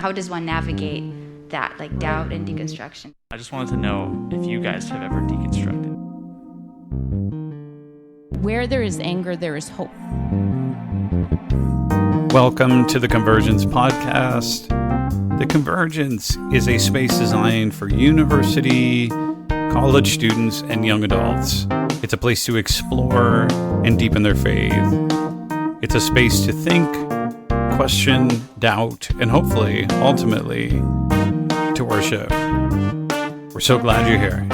how does one navigate that, like doubt and deconstruction? I just wanted to know if you guys have ever deconstructed. Where there is anger, there is hope. Welcome to the Convergence podcast. The Convergence is a space designed for university, college students, and young adults. It's a place to explore and deepen their faith. It's a space to think, question, doubt, and hopefully, ultimately, to worship. We're so glad you're here.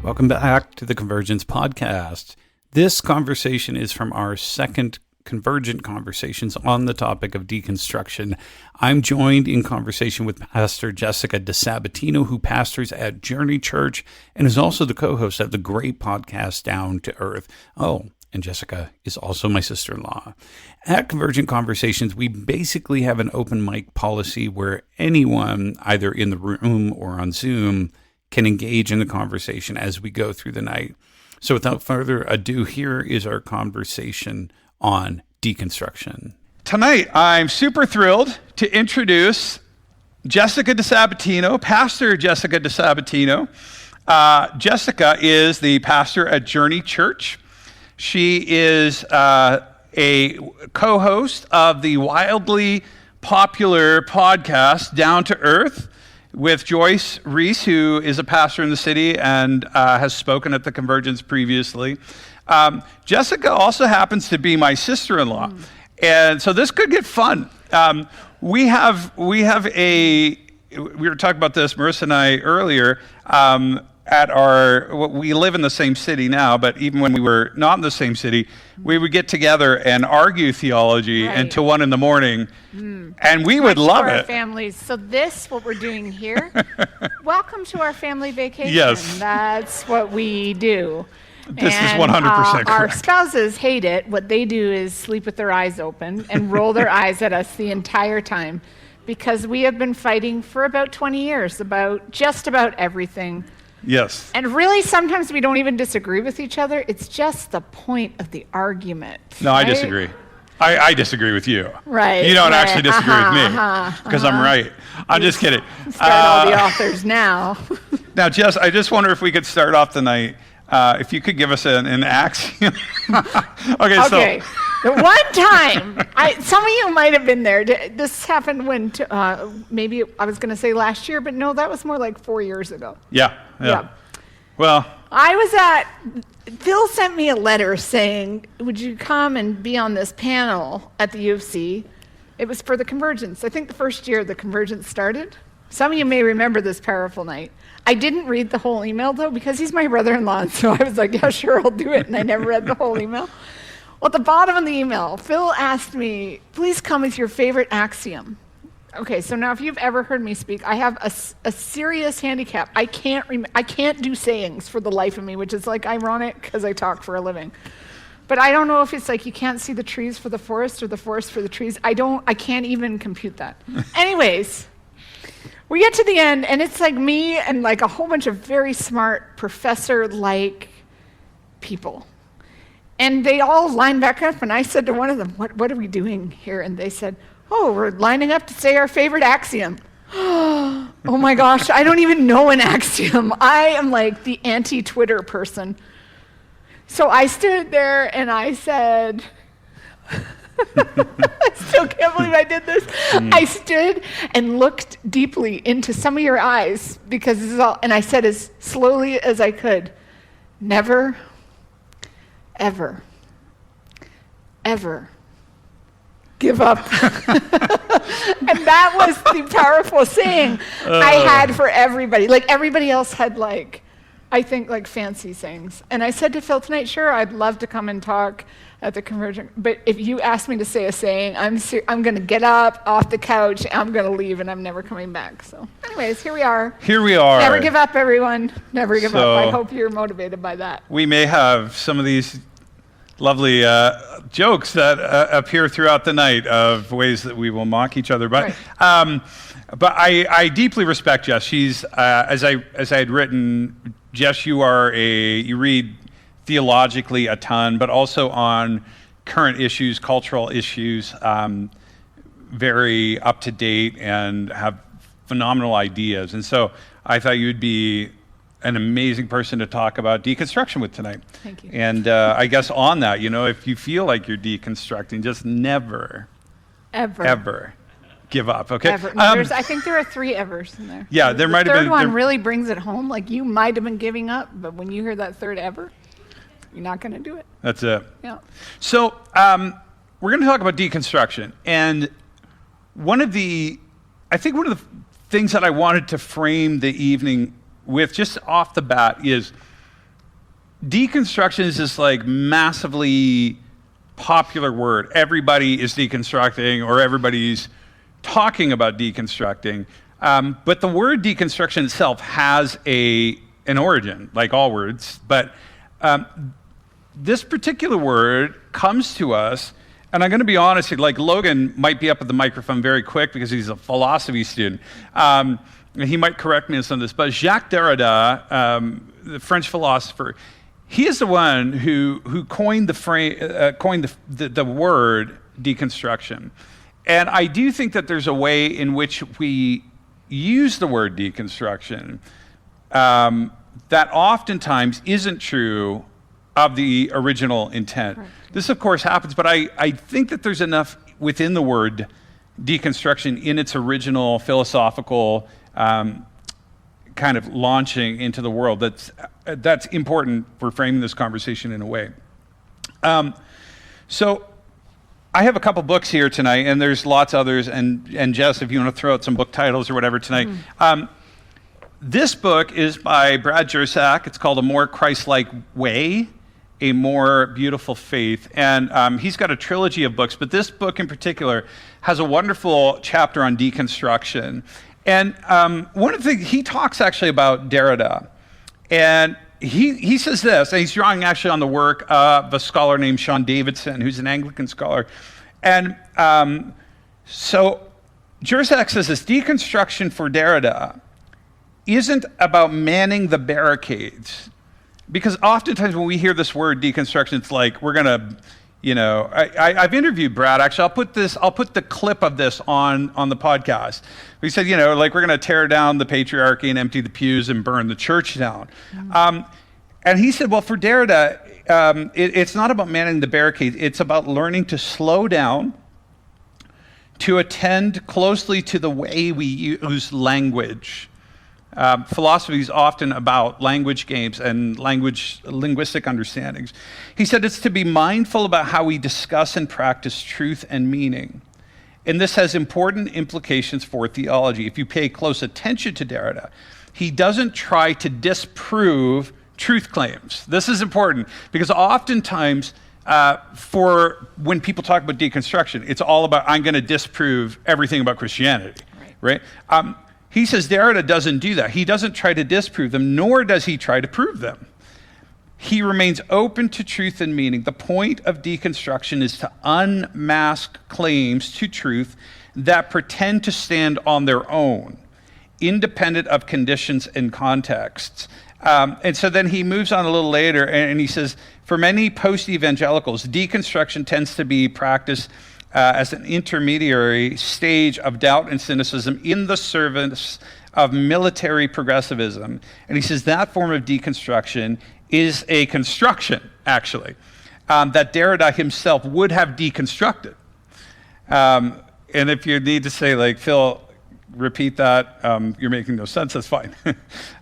Welcome back to the Convergence podcast. This conversation is from our second Convergent Conversations on the topic of deconstruction. I'm joined in conversation with Pastor Jessica Disabatino, who pastors at Journey Church and is also the co-host of the great podcast Down to Earth. Oh, and Jessica is also my sister-in-law. At Convergent Conversations, we basically have an open mic policy where anyone, either in the room or on Zoom, can engage in the conversation as we go through the night. So without further ado, here is our conversation on deconstruction. Tonight, I'm super thrilled to introduce Jessica Disabatino, Pastor Jessica Disabatino. Jessica is the pastor at Journey Church. She is a co-host of the wildly popular podcast Down to Earth with Joyce Reese, who is a pastor in the city and has spoken at the Convergence previously. Jessica also happens to be my sister-in-law, and so this could get fun. We were talking about this, Marissa and I, earlier, we live in the same city now, but even when we were not in the same city, we would get together and argue theology until 1 a.m, and we would love it. Our families. So what we're doing here, welcome to our family vacation. Yes. That's what we do. This is 100% correct. Our spouses hate it. What they do is sleep with their eyes open and roll their eyes at us the entire time, because we have been fighting for about 20 years about just about everything. Yes. And really, sometimes we don't even disagree with each other. It's just the point of the argument. No, right? I disagree. I disagree with you. Right. You don't actually disagree with me because I'm right. I'm just kidding. Start all the authors now. Now, Jess, I just wonder if we could start off the night. If you could give us an axiom. Okay. The one time, some of you might have been there. This happened when, maybe I was going to say last year, but no, that was more like 4 years ago. Yeah. Well, Phil sent me a letter saying, would you come and be on this panel at the U of C? It was for the Convergence. I think the first year the Convergence started. Some of you may remember this powerful night. I didn't read the whole email, though, because he's my brother-in-law, and so I was like, yeah, sure, I'll do it, and I never read the whole email. Well, at the bottom of the email, Phil asked me, please come with your favorite axiom. Okay, so now if you've ever heard me speak, I have a serious handicap. I can't do sayings for the life of me, which is like ironic because I talk for a living. But I don't know if it's like you can't see the trees for the forest or the forest for the trees. I can't even compute that. Anyways, we get to the end, and it's like me and like a whole bunch of very smart professor-like people. And they all lined back up, and I said to one of them, what are we doing here? And they said, oh, we're lining up to say our favorite axiom. Oh my gosh, I don't even know an axiom. I am like the anti-Twitter person. So I stood there and I said, I still can't believe I did this. I stood and looked deeply into some of your eyes, because this is all, and I said as slowly as I could, never, ever, ever give up. And that was the powerful saying I had for everybody. Like everybody else had I think fancy sayings. And I said to Phil tonight, sure, I'd love to come and talk at the Convergent, but if you ask me to say a saying, I'm going to get up off the couch, I'm going to leave, and I'm never coming back. So anyways, here we are. Never give up, everyone. Never give up. I hope you're motivated by that. We may have some of these lovely jokes that appear throughout the night of ways that we will mock each other. But I deeply respect Jess. She's as I had written, Jess, you read theologically a ton, but also on current issues, cultural issues, very up to date, and have phenomenal ideas. And so I thought you'd be an amazing person to talk about deconstruction with tonight. Thank you. And I guess on that, if you feel like you're deconstructing, just never, ever give up. Okay. Ever. No, I think there are 3 evers in there. Yeah, there might have been. The third one really brings it home. Like, you might have been giving up, but when you hear that 3rd ever, you're not going to do it. That's it. Yeah. So we're going to talk about deconstruction, and one of the things that I wanted to frame the evening with, just off the bat, is deconstruction is this like massively popular word. Everybody is deconstructing, or everybody's talking about deconstructing. But the word deconstruction itself has an origin, like all words. But this particular word comes to us, and I'm going to be honest, like Logan might be up at the microphone very quick because he's a philosophy student. He might correct me on some of this, but Jacques Derrida, the French philosopher, he is the one who coined the word deconstruction. And I do think that there's a way in which we use the word deconstruction that oftentimes isn't true of the original intent. Right. This, of course, happens, but I think that there's enough within the word deconstruction in its original philosophical kind of launching into the world that's important for framing this conversation in a way. So I have a couple books here tonight, and there's lots others, and Jess, if you want to throw out some book titles or whatever tonight. This book is by Brad Jersak. It's called A More Christ-Like Way, A More Beautiful Faith. And he's got a trilogy of books, but this book in particular has a wonderful chapter on deconstruction. And one of the things, he talks actually about Derrida. And he says this, and he's drawing actually on the work of a scholar named Sean Davidson, who's an Anglican scholar. And so Jersak says this: deconstruction for Derrida isn't about manning the barricades. Because oftentimes when we hear this word deconstruction, it's like we're going to, I've interviewed Brad. Actually, I'll put the clip of this on the podcast. We said, like we're going to tear down the patriarchy and empty the pews and burn the church down. And he said, well, for Derrida, it's not about manning the barricades. It's about learning to slow down, to attend closely to the way we use language. Philosophy is often about language games and linguistic understandings. He said it's to be mindful about how we discuss and practice truth and meaning. And this has important implications for theology. If you pay close attention to Derrida, he doesn't try to disprove truth claims. This is important because oftentimes for when people talk about deconstruction, it's all about, I'm going to disprove everything about Christianity, right? He says Derrida doesn't do that. He doesn't try to disprove them, nor does he try to prove them. He remains open to truth and meaning. The point of deconstruction is to unmask claims to truth that pretend to stand on their own, independent of conditions and contexts. And so then he moves on a little later, and he says, for many post-evangelicals, deconstruction tends to be practiced as an intermediary stage of doubt and cynicism in the service of military progressivism. And he says that form of deconstruction is a construction, actually, that Derrida himself would have deconstructed. And if you need to say, like, Phil, repeat that, you're making no sense, that's fine.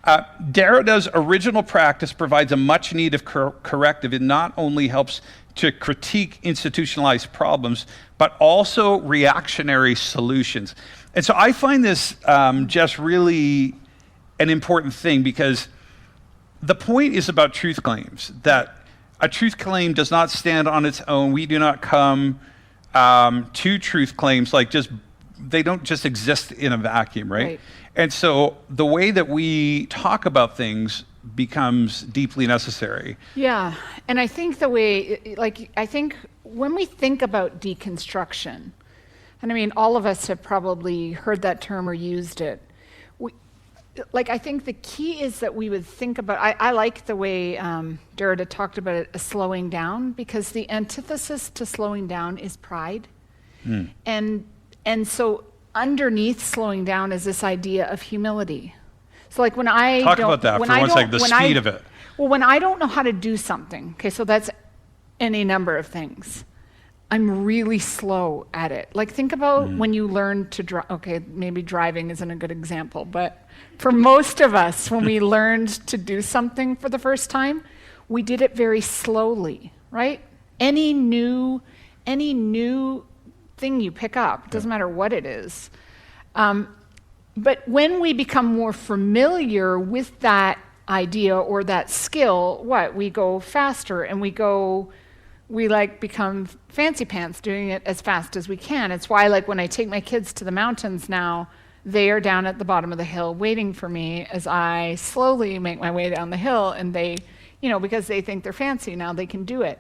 Derrida's original practice provides a much needed corrective. It not only helps to critique institutionalized problems, but also reactionary solutions. And so I find this just really an important thing, because the point is about truth claims, that a truth claim does not stand on its own. We do not come to truth claims like they don't just exist in a vacuum, right? And so the way that we talk about things becomes deeply necessary. Yeah, and I think I think when we think about deconstruction, and I mean, all of us have probably heard that term or used it, like, I think the key is that we would think about, I like the way Derrida talked about it as slowing down, because the antithesis to slowing down is pride. And so underneath slowing down is this idea of humility. So like when I Talk about that for 1 second, the speed of it. Well, when I don't know how to do something, okay, so that's any number of things. I'm really slow at it. Like, think about when you learn to drive. Okay, maybe driving isn't a good example, but for most of us, when we learned to do something for the first time, we did it very slowly, right? Any new thing you pick up, doesn't matter what it is. But when we become more familiar with that idea or that skill, we go faster, and we like become fancy pants doing it as fast as we can. It's why, like, when I take my kids to the mountains now, they are down at the bottom of the hill waiting for me as I slowly make my way down the hill, and they, because they think they're fancy now, they can do it.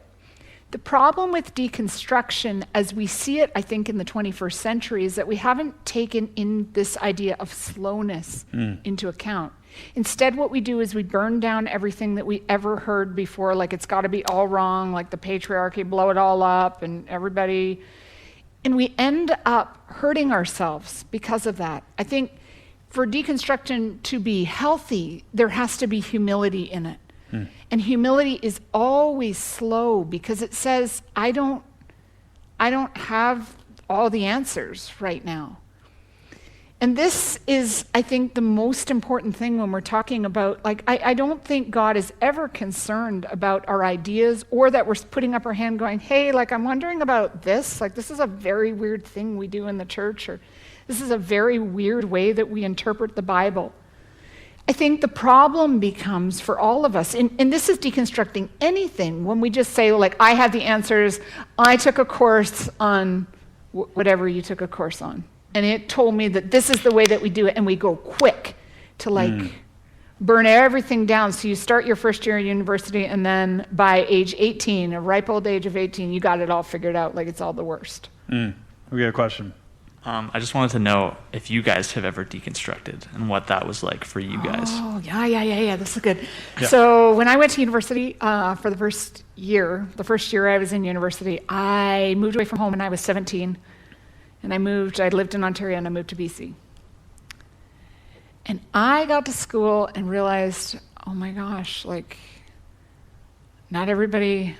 The problem with deconstruction, as we see it, I think, in the 21st century, is that we haven't taken in this idea of slowness into account. Instead, what we do is we burn down everything that we ever heard before, like it's got to be all wrong, like the patriarchy, blow it all up, and everybody. And we end up hurting ourselves because of that. I think for deconstruction to be healthy, there has to be humility in it. And humility is always slow, because it says, I don't have all the answers right now. And this is, I think, the most important thing when we're talking about, like, I don't think God is ever concerned about our ideas, or that we're putting up our hand going, hey, like, I'm wondering about this. Like, this is a very weird thing we do in the church, or this is a very weird way that we interpret the Bible. I think the problem becomes for all of us, and this is deconstructing anything, when we just say, like, I have the answers, I took a course on whatever you took a course on, and it told me that this is the way that we do it, and we go quick to, like, burn everything down. So you start your first year in university, and then by age 18, a ripe old age of 18, you got it all figured out, like it's all the worst. We got a question. I just wanted to know if you guys have ever deconstructed and what that was like for you guys. Oh, yeah, this is good. Yeah. So when I went to university for the first year I was in university, I moved away from home when I was 17. And I lived in Ontario, and I moved to BC. And I got to school and realized, oh my gosh, like, not everybody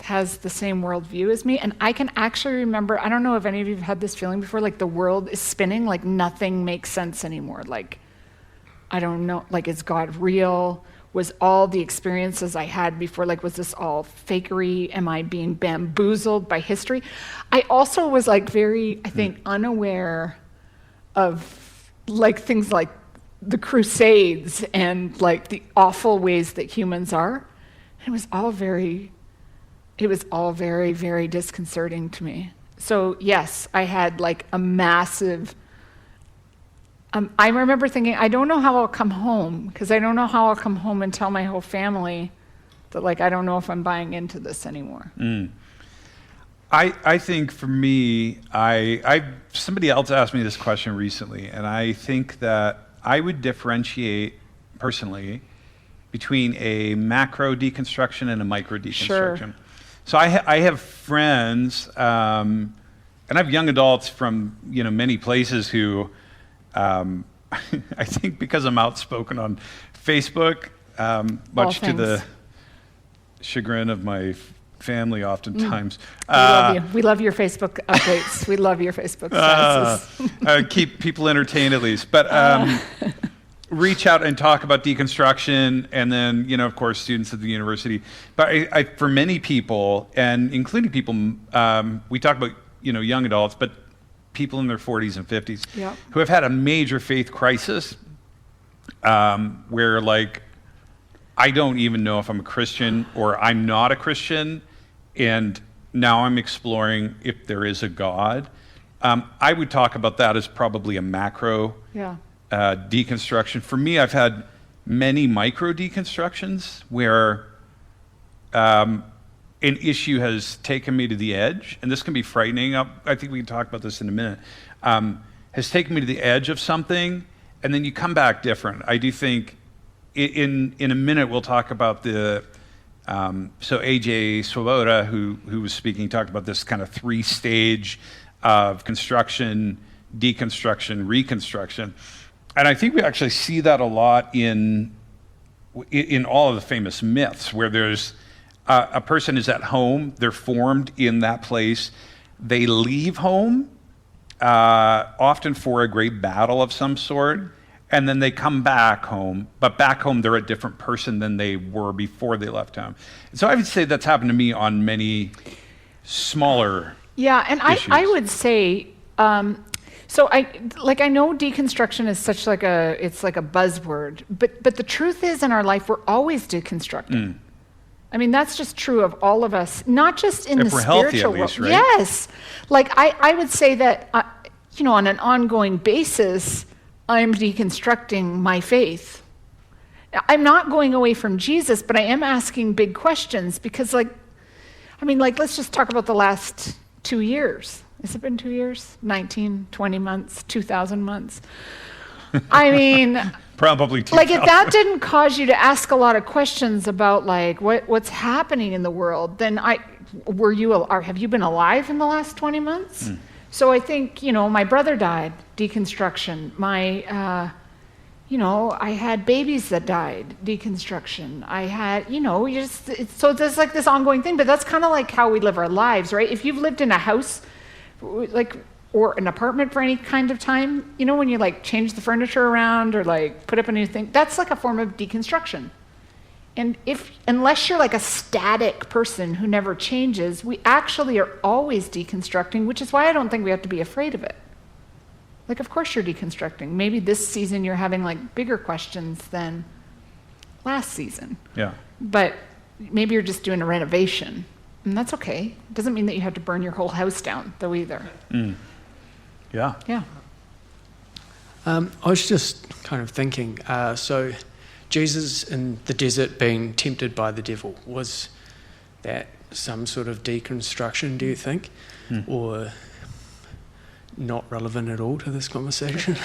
has the same worldview as me. And I can actually remember, I don't know if any of you have had this feeling before, like the world is spinning, like nothing makes sense anymore. Like, I don't know, like, is God real? Was all the experiences I had before, like, was this all fakery? Am I being bamboozled by history? I also was, like, very, I think, unaware of, like, things like the Crusades and, like, the awful ways that humans are. It was all very, very disconcerting to me. So, yes, I had, like, a massive... I remember thinking, I don't know how I'll come home, because I don't know how I'll come home and tell my whole family that, like, I don't know if I'm buying into this anymore. I think for me, somebody else asked me this question recently, and I think that I would differentiate personally between a macro deconstruction and a micro deconstruction. Sure. So I have friends, and I have young adults from many places who. I think because I'm outspoken on Facebook, much to the chagrin of my family oftentimes. We love your Facebook updates. We love your Facebook statuses. Keep people entertained at least. But reach out and talk about deconstruction, and then, of course, students at the university. But for many people, and including people, we talk about, young adults, but people in their 40s and 50s who have had a major faith crisis where, like, I don't even know if I'm a Christian or I'm not a Christian, and now I'm exploring if there is a God. I would talk about that as probably a macro deconstruction. For me, I've had many micro deconstructions where an issue has taken me to the edge, and this can be frightening. I think we can talk about this in a minute. Has taken me to the edge of something, and then you come back different. I do think in a minute we'll talk about the so AJ Swoboda, who was speaking, talked about this kind of 3-stage of construction, deconstruction, reconstruction. And I think we actually see that a lot in all of the famous myths, where there's a person is at home, they're formed in that place, they leave home, often for a great battle of some sort, and then they come back home, but back home they're a different person than they were before they left home. So I would say that's happened to me on many smaller Yeah, and issues. I would say, so I know deconstruction is such it's like a buzzword, but the truth is in our life we're always deconstructing. I mean, that's just true of all of us, not just in If the we're healthy, spiritual at least, world. right? Yes, like I would say that on an ongoing basis, I'm deconstructing my faith. I'm not going away from Jesus, but I am asking big questions because, let's just talk about the last 2 years. Has it been 2 years? 19, 20 months, 2,000 months? I mean, Probably 2,000. like if that didn't cause you to ask a lot of questions about what's happening in the world, then have you been alive in the last 20 months? So I think, my brother died, deconstruction. I had babies that died, deconstruction. I had, so there's like this ongoing thing, but that's kind of like how we live our lives, right? If you've lived in a house, or an apartment for any kind of time, when you change the furniture around or put up a new thing, that's like a form of deconstruction. And unless you're a static person who never changes, we actually are always deconstructing, which is why I don't think we have to be afraid of it. Of course you're deconstructing. Maybe this season you're having bigger questions than last season. Yeah. But maybe you're just doing a renovation, and that's okay. It doesn't mean that you have to burn your whole house down, though, either. Yeah. Yeah. I was just kind of thinking, so Jesus in the desert being tempted by the devil, was that some sort of deconstruction, do you think? Or not relevant at all to this conversation?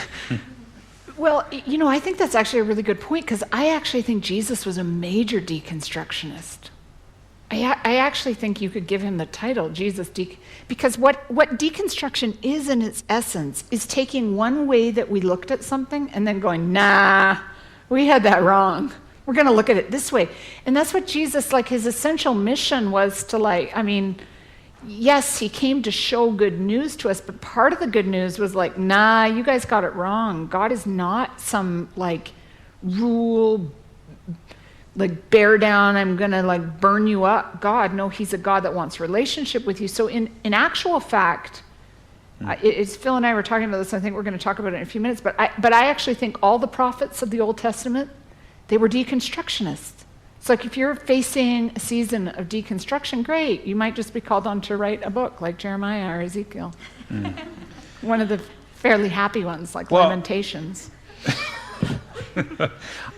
Well, I think that's actually a really good point, because I actually think Jesus was a major deconstructionist. I actually think you could give him the title, because what deconstruction is in its essence is taking one way that we looked at something and then going, nah, we had that wrong. We're going to look at it this way. And that's what Jesus, his essential mission was to yes, he came to show good news to us, but part of the good news was nah, you guys got it wrong. God is not some rule, bear down, I'm gonna burn you up God. No, he's a God that wants relationship with you. So in actual fact, it's Phil and I were talking about this, I think we're going to talk about it in a few minutes, but I actually think all the prophets of the Old Testament, they were deconstructionists. It's if you're facing a season of deconstruction, great, you might just be called on to write a book like Jeremiah or Ezekiel. One of the fairly happy ones, Lamentations.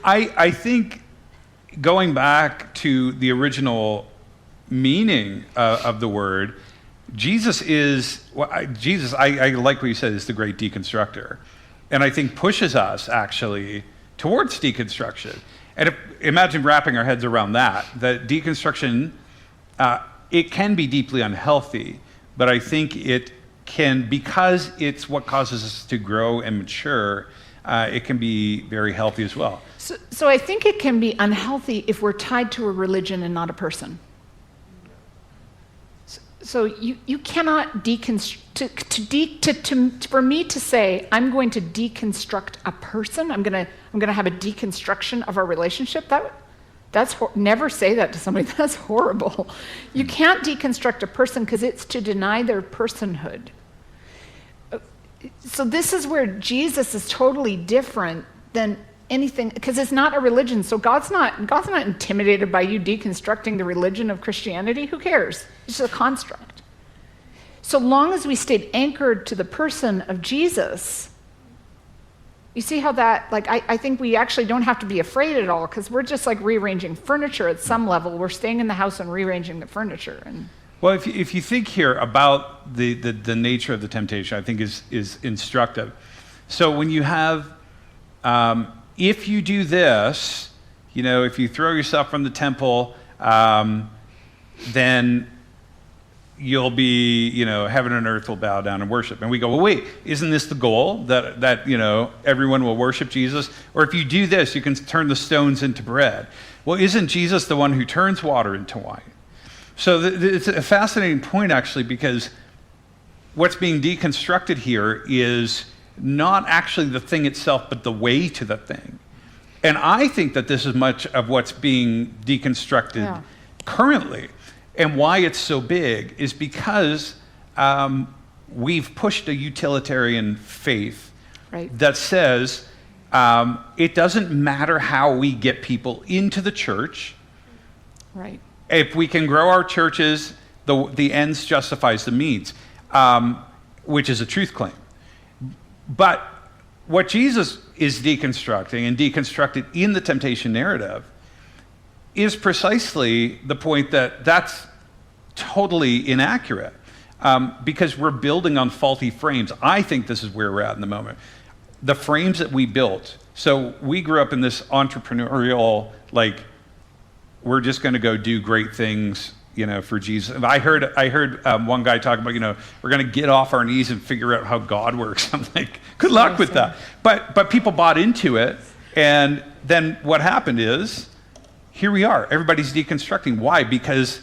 I think going back to the original meaning of the word, Jesus is, I like what you said, is the great deconstructor. And I think pushes us actually towards deconstruction. And imagine wrapping our heads around that deconstruction, it can be deeply unhealthy, but I think it can, because it's what causes us to grow and mature, it can be very healthy as well. So I think it can be unhealthy if we're tied to a religion and not a person. So you cannot deconstruct, for me to say, I'm going to deconstruct a person, I'm going to have a deconstruction of our relationship, never say that to somebody, that's horrible. You can't deconstruct a person because it's to deny their personhood. So this is where Jesus is totally different than anything, because it's not a religion. So God's not intimidated by you deconstructing the religion of Christianity. Who cares? It's just a construct. So long as we stayed anchored to the person of Jesus, you see how that, I think we actually don't have to be afraid at all, because we're just rearranging furniture at some level. We're staying in the house and rearranging the furniture. Well, if you think here about the nature of the temptation, I think is instructive. So when you have if you do this, if you throw yourself from the temple, then you'll be, heaven and earth will bow down and worship. And we go, well, wait, isn't this the goal, that everyone will worship Jesus? Or if you do this, you can turn the stones into bread. Well, isn't Jesus the one who turns water into wine? So it's a fascinating point, actually, because what's being deconstructed here is not actually the thing itself, but the way to the thing. And I think that this is much of what's being deconstructed currently. And why it's so big is because we've pushed a utilitarian faith that says it doesn't matter how we get people into the church. Right. If we can grow our churches, the ends justifies the means, which is a truth claim. But what Jesus is deconstructing and deconstructed in the temptation narrative is precisely the point that that's totally inaccurate, because we're building on faulty frames. I think this is where we're at in the moment. The frames that we built. So we grew up in this entrepreneurial, we're just going to go do great things, for Jesus. I heard one guy talk about, we're going to get off our knees and figure out how God works. I'm like, good luck with that. But people bought into it, and then what happened is, here we are. Everybody's deconstructing. Why? Because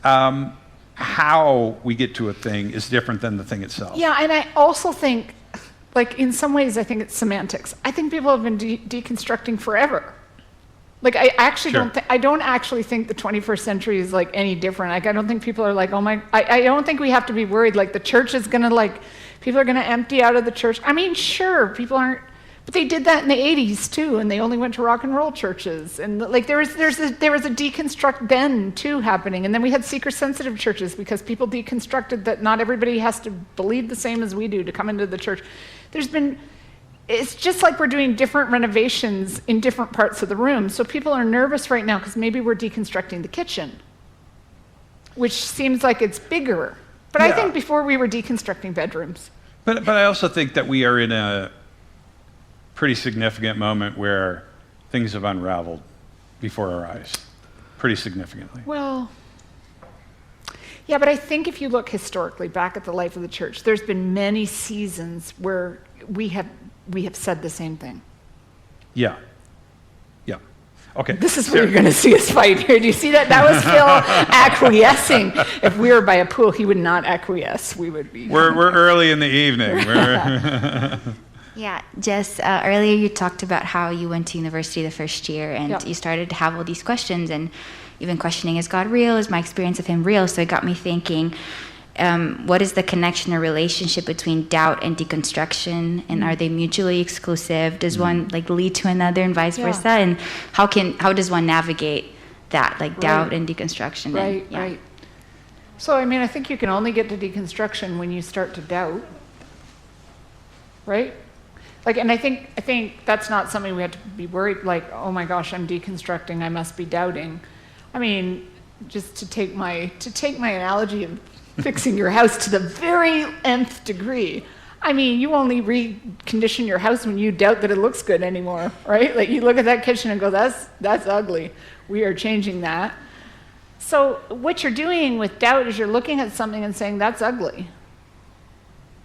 how we get to a thing is different than the thing itself. Yeah, and I also think, in some ways, I think it's semantics. I think people have been deconstructing forever. I actually don't actually think the 21st century is any different. I don't think people are oh my, I don't think we have to be worried the church is gonna people are gonna empty out of the church. I mean, sure, people aren't, but they did that in the 80s too, and they only went to rock and roll churches. And there was a deconstruct then too happening. And then we had seeker sensitive churches because people deconstructed that not everybody has to believe the same as we do to come into the church. It's just like we're doing different renovations in different parts of the room. So people are nervous right now because maybe we're deconstructing the kitchen, which seems like it's bigger. But I think before we were deconstructing bedrooms. But I also think that we are in a pretty significant moment where things have unraveled before our eyes, pretty significantly. Well, yeah, but I think if you look historically back at the life of the church, there's been many seasons where we have said the same thing. Yeah. Okay. This is where you're going to see us fight here. Do you see that? That was Phil acquiescing. If we were by a pool, he would not acquiesce. We would be. We're early in the evening. Yeah, Jess, earlier you talked about how you went to university the first year and you started to have all these questions and even questioning, is God real? Is my experience of him real? So it got me thinking, what is the connection or relationship between doubt and deconstruction, and are they mutually exclusive? Does one lead to another and vice versa? And how does one navigate that, doubt and deconstruction? Right. So I think you can only get to deconstruction when you start to doubt, right? And I think that's not something we have to be worried. Oh my gosh, I'm deconstructing. I must be doubting. I mean, just to take my analogy of fixing your house to the very nth degree. I mean, you only recondition your house when you doubt that it looks good anymore, right? You look at that kitchen and go, that's ugly. We are changing that. So what you're doing with doubt is you're looking at something and saying, that's ugly.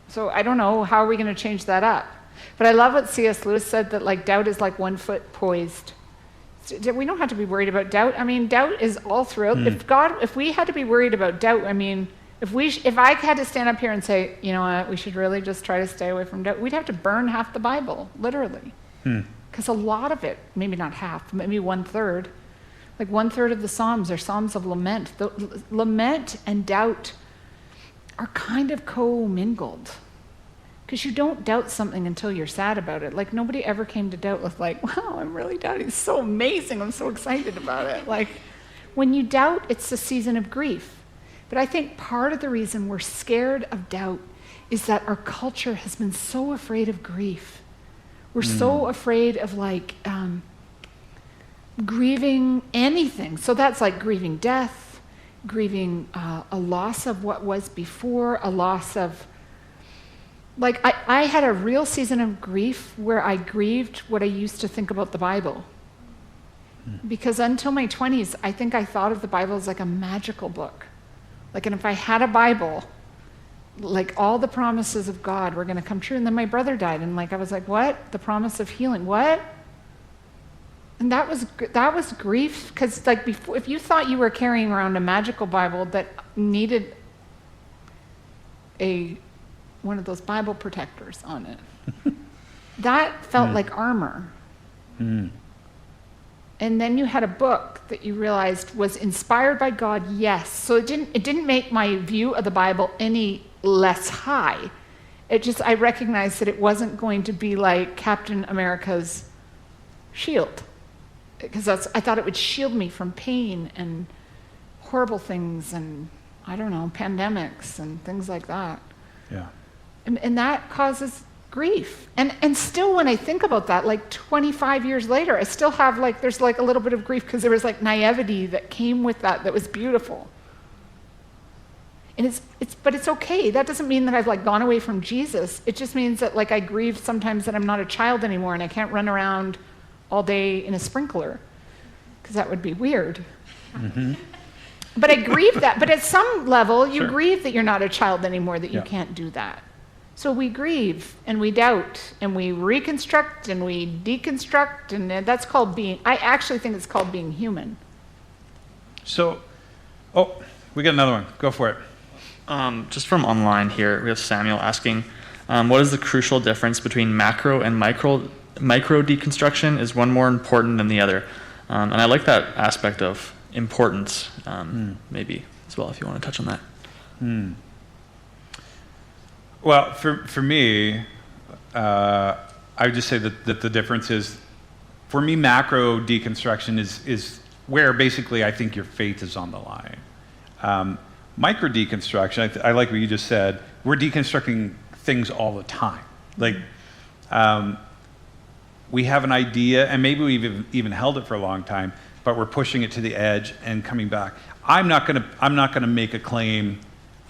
So I don't know, how are we going to change that up? But I love what C.S. Lewis said, that like doubt is like 1 foot poised. We don't have to be worried about doubt. I mean, doubt is all throughout. If we had to be worried about doubt, I mean, if I had to stand up here and say, you know what, we should really just try to stay away from doubt, we'd have to burn half the Bible, literally. Because a lot of it, maybe not half, maybe 1/3, like 1/3 of the Psalms are Psalms of lament. The lament and doubt are kind of co-mingled. Because you don't doubt something until you're sad about it. Like, nobody ever came to doubt with like, wow, I'm really doubting. It's so amazing. I'm so excited about it. Like, when you doubt, it's a season of grief. But I think part of the reason we're scared of doubt is that our culture has been so afraid of grief. We're so afraid of like grieving anything. So that's like grieving death, grieving a loss of what was before, a loss of Like, I had a real season of grief where I grieved what I used to think about the Bible. Because until my 20s, I think I thought of the Bible as like a magical book. Like, and if I had a Bible, like all the promises of God were going to come true. And then my brother died, and like I was like, what? The promise of healing? What? And that was grief, because like before, if you thought you were carrying around a magical Bible that needed one of those Bible protectors on it, that felt like armor. And then you had a book that you realized was inspired by God, yes. So it didn't make my view of the Bible any less high. I recognized that it wasn't going to be like Captain America's shield. Because I thought it would shield me from pain and horrible things and, I don't know, pandemics and things like that. Yeah. And that causes grief. And still when I think about that, like 25 years later, I still have like, there's like a little bit of grief because there was like naivety that came with that was beautiful. And but it's okay. That doesn't mean that I've like gone away from Jesus. It just means that like I grieve sometimes that I'm not a child anymore and I can't run around all day in a sprinkler, because that would be weird. Mm-hmm. But I grieve that. But at some level, you grieve that you're not a child anymore, that you can't do that. So we grieve, and we doubt, and we reconstruct, and we deconstruct, and that's called I actually think it's called being human. So, we got another one. Go for it. Just from online here, we have Samuel asking, what is the crucial difference between macro and micro deconstruction? Is one more important than the other? And I like that aspect of importance, maybe as well, if you want to touch on that. Well, for me, I would just say that the difference is, for me, macro deconstruction is where basically I think your faith is on the line. Micro deconstruction, I like what you just said. We're deconstructing things all the time. Like, we have an idea, and maybe we've even held it for a long time, but we're pushing it to the edge and coming back. I'm not gonna make a claim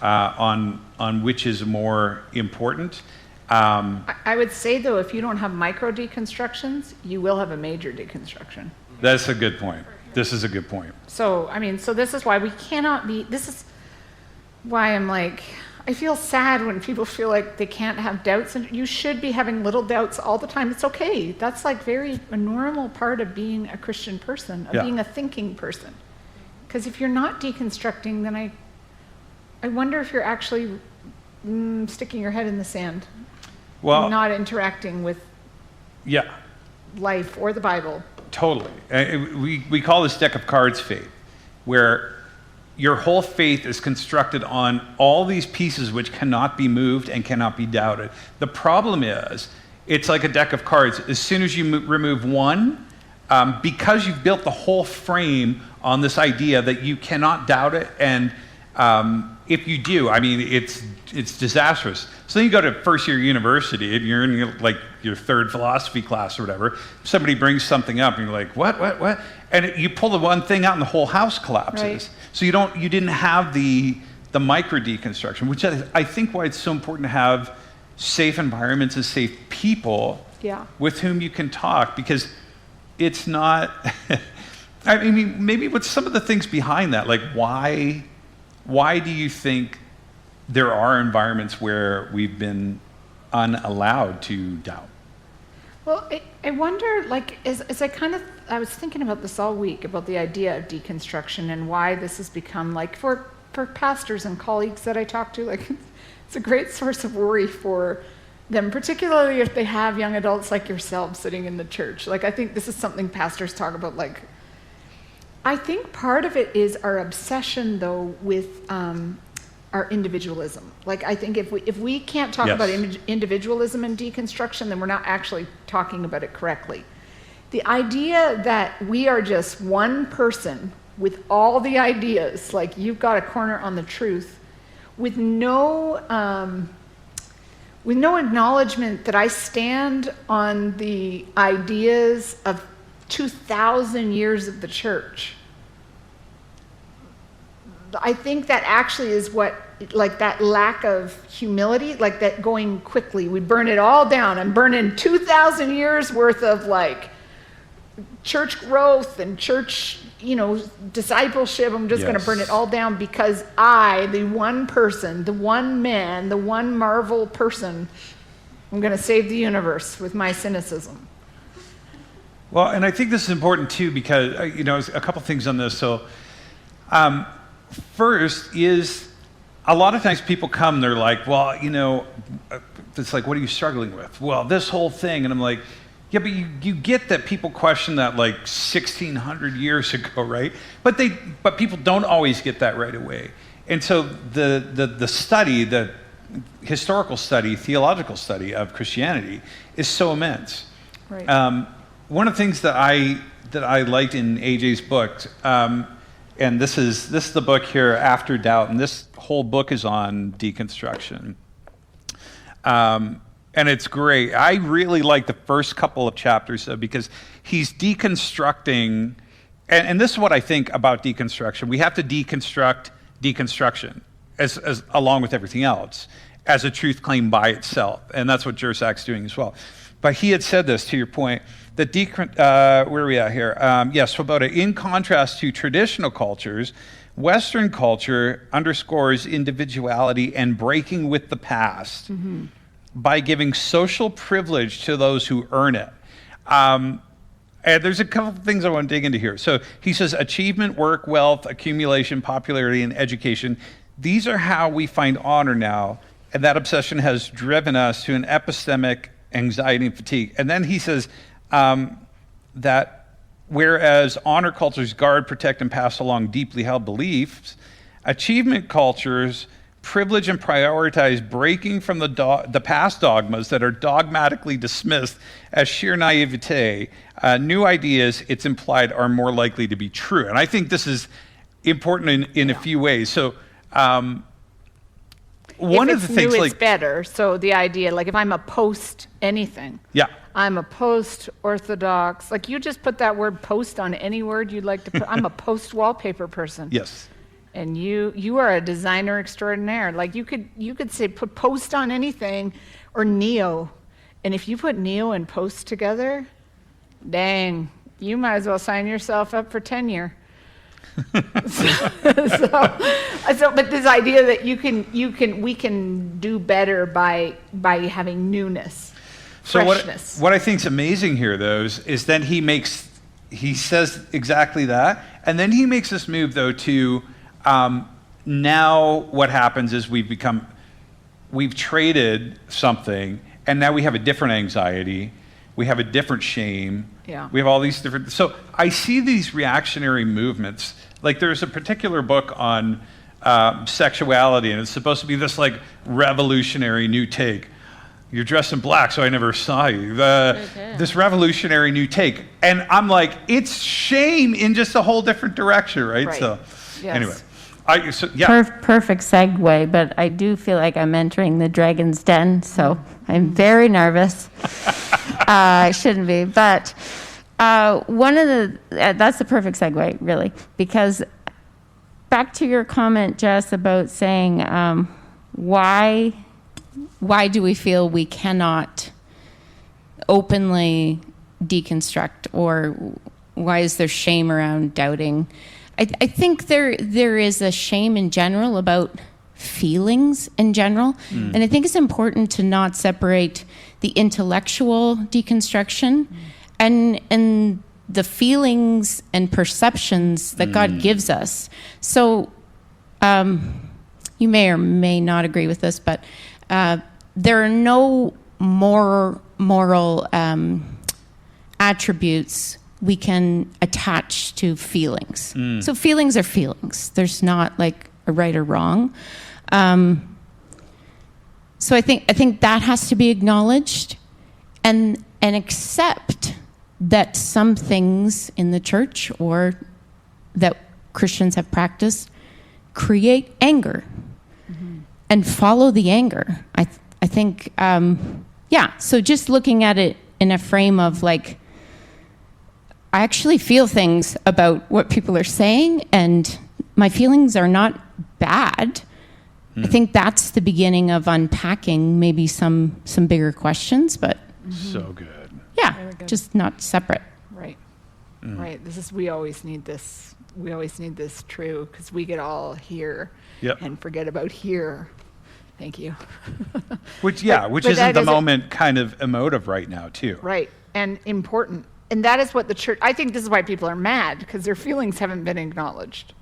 on which is more important. I would say, though, if you don't have micro deconstructions, you will have a major deconstruction. That's a good point. This is a good point. So, so this is why we cannot be, this is why I'm like, I feel sad when people feel like they can't have doubts, and you should be having little doubts all the time. It's okay. That's like a normal part of being a Christian person, of being a thinking person. Because if you're not deconstructing, then I wonder if you're actually sticking your head in the sand, not interacting with life or the Bible. Totally. We call this deck of cards faith, where your whole faith is constructed on all these pieces which cannot be moved and cannot be doubted. The problem is, it's like a deck of cards. As soon as you remove one, because you've built the whole frame on this idea that you cannot doubt it, and if you do, it's disastrous. So then you go to first year university, and you're in your third philosophy class or whatever. Somebody brings something up, and you're like, what? And you pull the one thing out, and the whole house collapses. Right. So you didn't have the micro deconstruction, which I think why it's so important to have safe environments and safe people with whom you can talk, because it's not. Maybe what's some of the things behind that? Like, why do you think there are environments where we've been unallowed to doubt? Well, I wonder, like, as I was thinking about this all week, about the idea of deconstruction and why this has become, like, for pastors and colleagues that I talk to, like, it's a great source of worry for them, particularly if they have young adults like yourself sitting in the church. Like, I think this is something pastors talk about, like, I think part of it is our obsession, though, with our individualism. Like, I think if we can't talk about individualism and deconstruction, then we're not actually talking about it correctly. The idea that we are just one person with all the ideas, like you've got a corner on the truth, with no acknowledgement that I stand on the ideas of 2,000 years of the church. I think that actually is what like that lack of humility, like that going quickly. We burn it all down. I'm burning 2,000 years worth of like church growth and church, discipleship. I'm just going to burn it all down because I, the one person, the one man, the one marvel person, I'm going to save the universe with my cynicism. Well, and I think this is important too because, a couple things on this. So, first is a lot of times people come, they're like, well, it's like, what are you struggling with? Well, this whole thing. And I'm like, yeah, but you get that people question that like 1,600 years ago, right? But people don't always get that right away. And so the study, the historical study, theological study of Christianity is so immense. Right. One of the things that I liked in AJ's book, and this is the book here, After Doubt, and this whole book is on deconstruction. And it's great. I really like the first couple of chapters though, because he's deconstructing, and this is what I think about deconstruction. We have to deconstruct deconstruction as along with everything else as a truth claim by itself, and that's what Jersak's doing as well. But he had said this, to your point, that where are we at here? Swoboda. In contrast to traditional cultures, Western culture underscores individuality and breaking with the past by giving social privilege to those who earn it. And there's a couple of things I want to dig into here. So he says achievement, work, wealth, accumulation, popularity, and education. These are how we find honor now. And that obsession has driven us to an epistemic anxiety and fatigue. And then he says that whereas honor cultures guard, protect, and pass along deeply held beliefs, achievement cultures privilege and prioritize breaking from the past dogmas that are dogmatically dismissed as sheer naivete. New ideas, it's implied, are more likely to be true. And I think this is important in a few ways. So one of the things, it's better. So the idea, like if I'm a post anything, I'm a post-orthodox. Like you just put that word post on any word you'd like to put. I'm a post-wallpaper person. Yes. And you are a designer extraordinaire. Like you could say put post on anything or neo. And if you put neo and post together, dang, you might as well sign yourself up for tenure. But this idea that we can do better by having newness, freshness. What I think is amazing here, though, is then he says exactly that, and then he makes this move though to now what happens is we've traded something, and now we have a different anxiety, we have a different shame. Yeah. We have all these different. So I see these reactionary movements. Like there's a particular book on sexuality, and it's supposed to be this like revolutionary new take. You're dressed in black, so I never saw you. This revolutionary new take, and I'm like, it's shame in just a whole different direction, right? So, anyway, Perfect segue, but I do feel like I'm entering the dragon's den, so I'm very nervous. I shouldn't be, but that's the perfect segue, really, because back to your comment, Jess, about saying why do we feel we cannot openly deconstruct, or why is there shame around doubting? I think there is a shame in general about feelings in general, and I think it's important to not separate the intellectual deconstruction and the feelings and perceptions that God gives us. So you may or may not agree with this, but there are no moral attributes we can attach to feelings. So feelings are feelings. There's not like a right or wrong. So I think that has to be acknowledged, and accept that some things in the church or that Christians have practiced create anger, and follow the anger. I think, so just looking at it in a frame of like, I actually feel things about what people are saying, and my feelings are not bad. I think that's the beginning of unpacking maybe some bigger questions, but So good. yeah, Very good. just not separate. Right. Right. We always need this. We always need this true, because we get all here Yep. and forget about here. Thank you. Which but isn't that the is moment kind of emotive right now, too. Right. And important. And that is what the church, I think this is why people are mad, because their feelings haven't been acknowledged.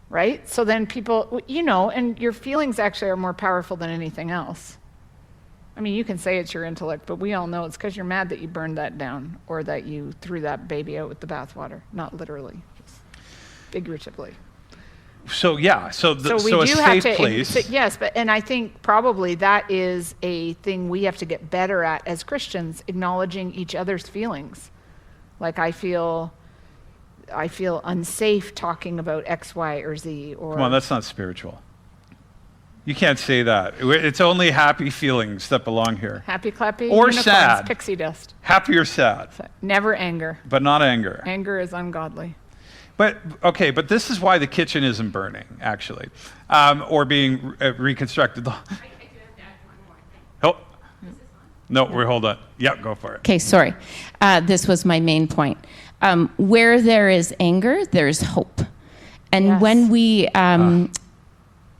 Right? So then people, and your feelings actually are more powerful than anything else. I mean, you can say it's your intellect, but we all know it's because you're mad that you burned that down, or that you threw that baby out with the bathwater. Not literally, just figuratively. So, yeah. So we a do safe have to, place. yes, and I think probably that is a thing we have to get better at as Christians, acknowledging each other's feelings. Like I feel unsafe talking about X, Y, or Z. Or Come on, that's not spiritual. You can't say that. It's only happy feelings that belong here. happy, clappy, Or unicorns, sad. pixie dust. Happy or sad, Never anger. but not anger. Anger is ungodly. But this is why the kitchen isn't burning, actually, or being reconstructed. Oh, no, hold on. Yeah, go for it. Okay, sorry. This was my main point. Where there is anger, there is hope. And Yes.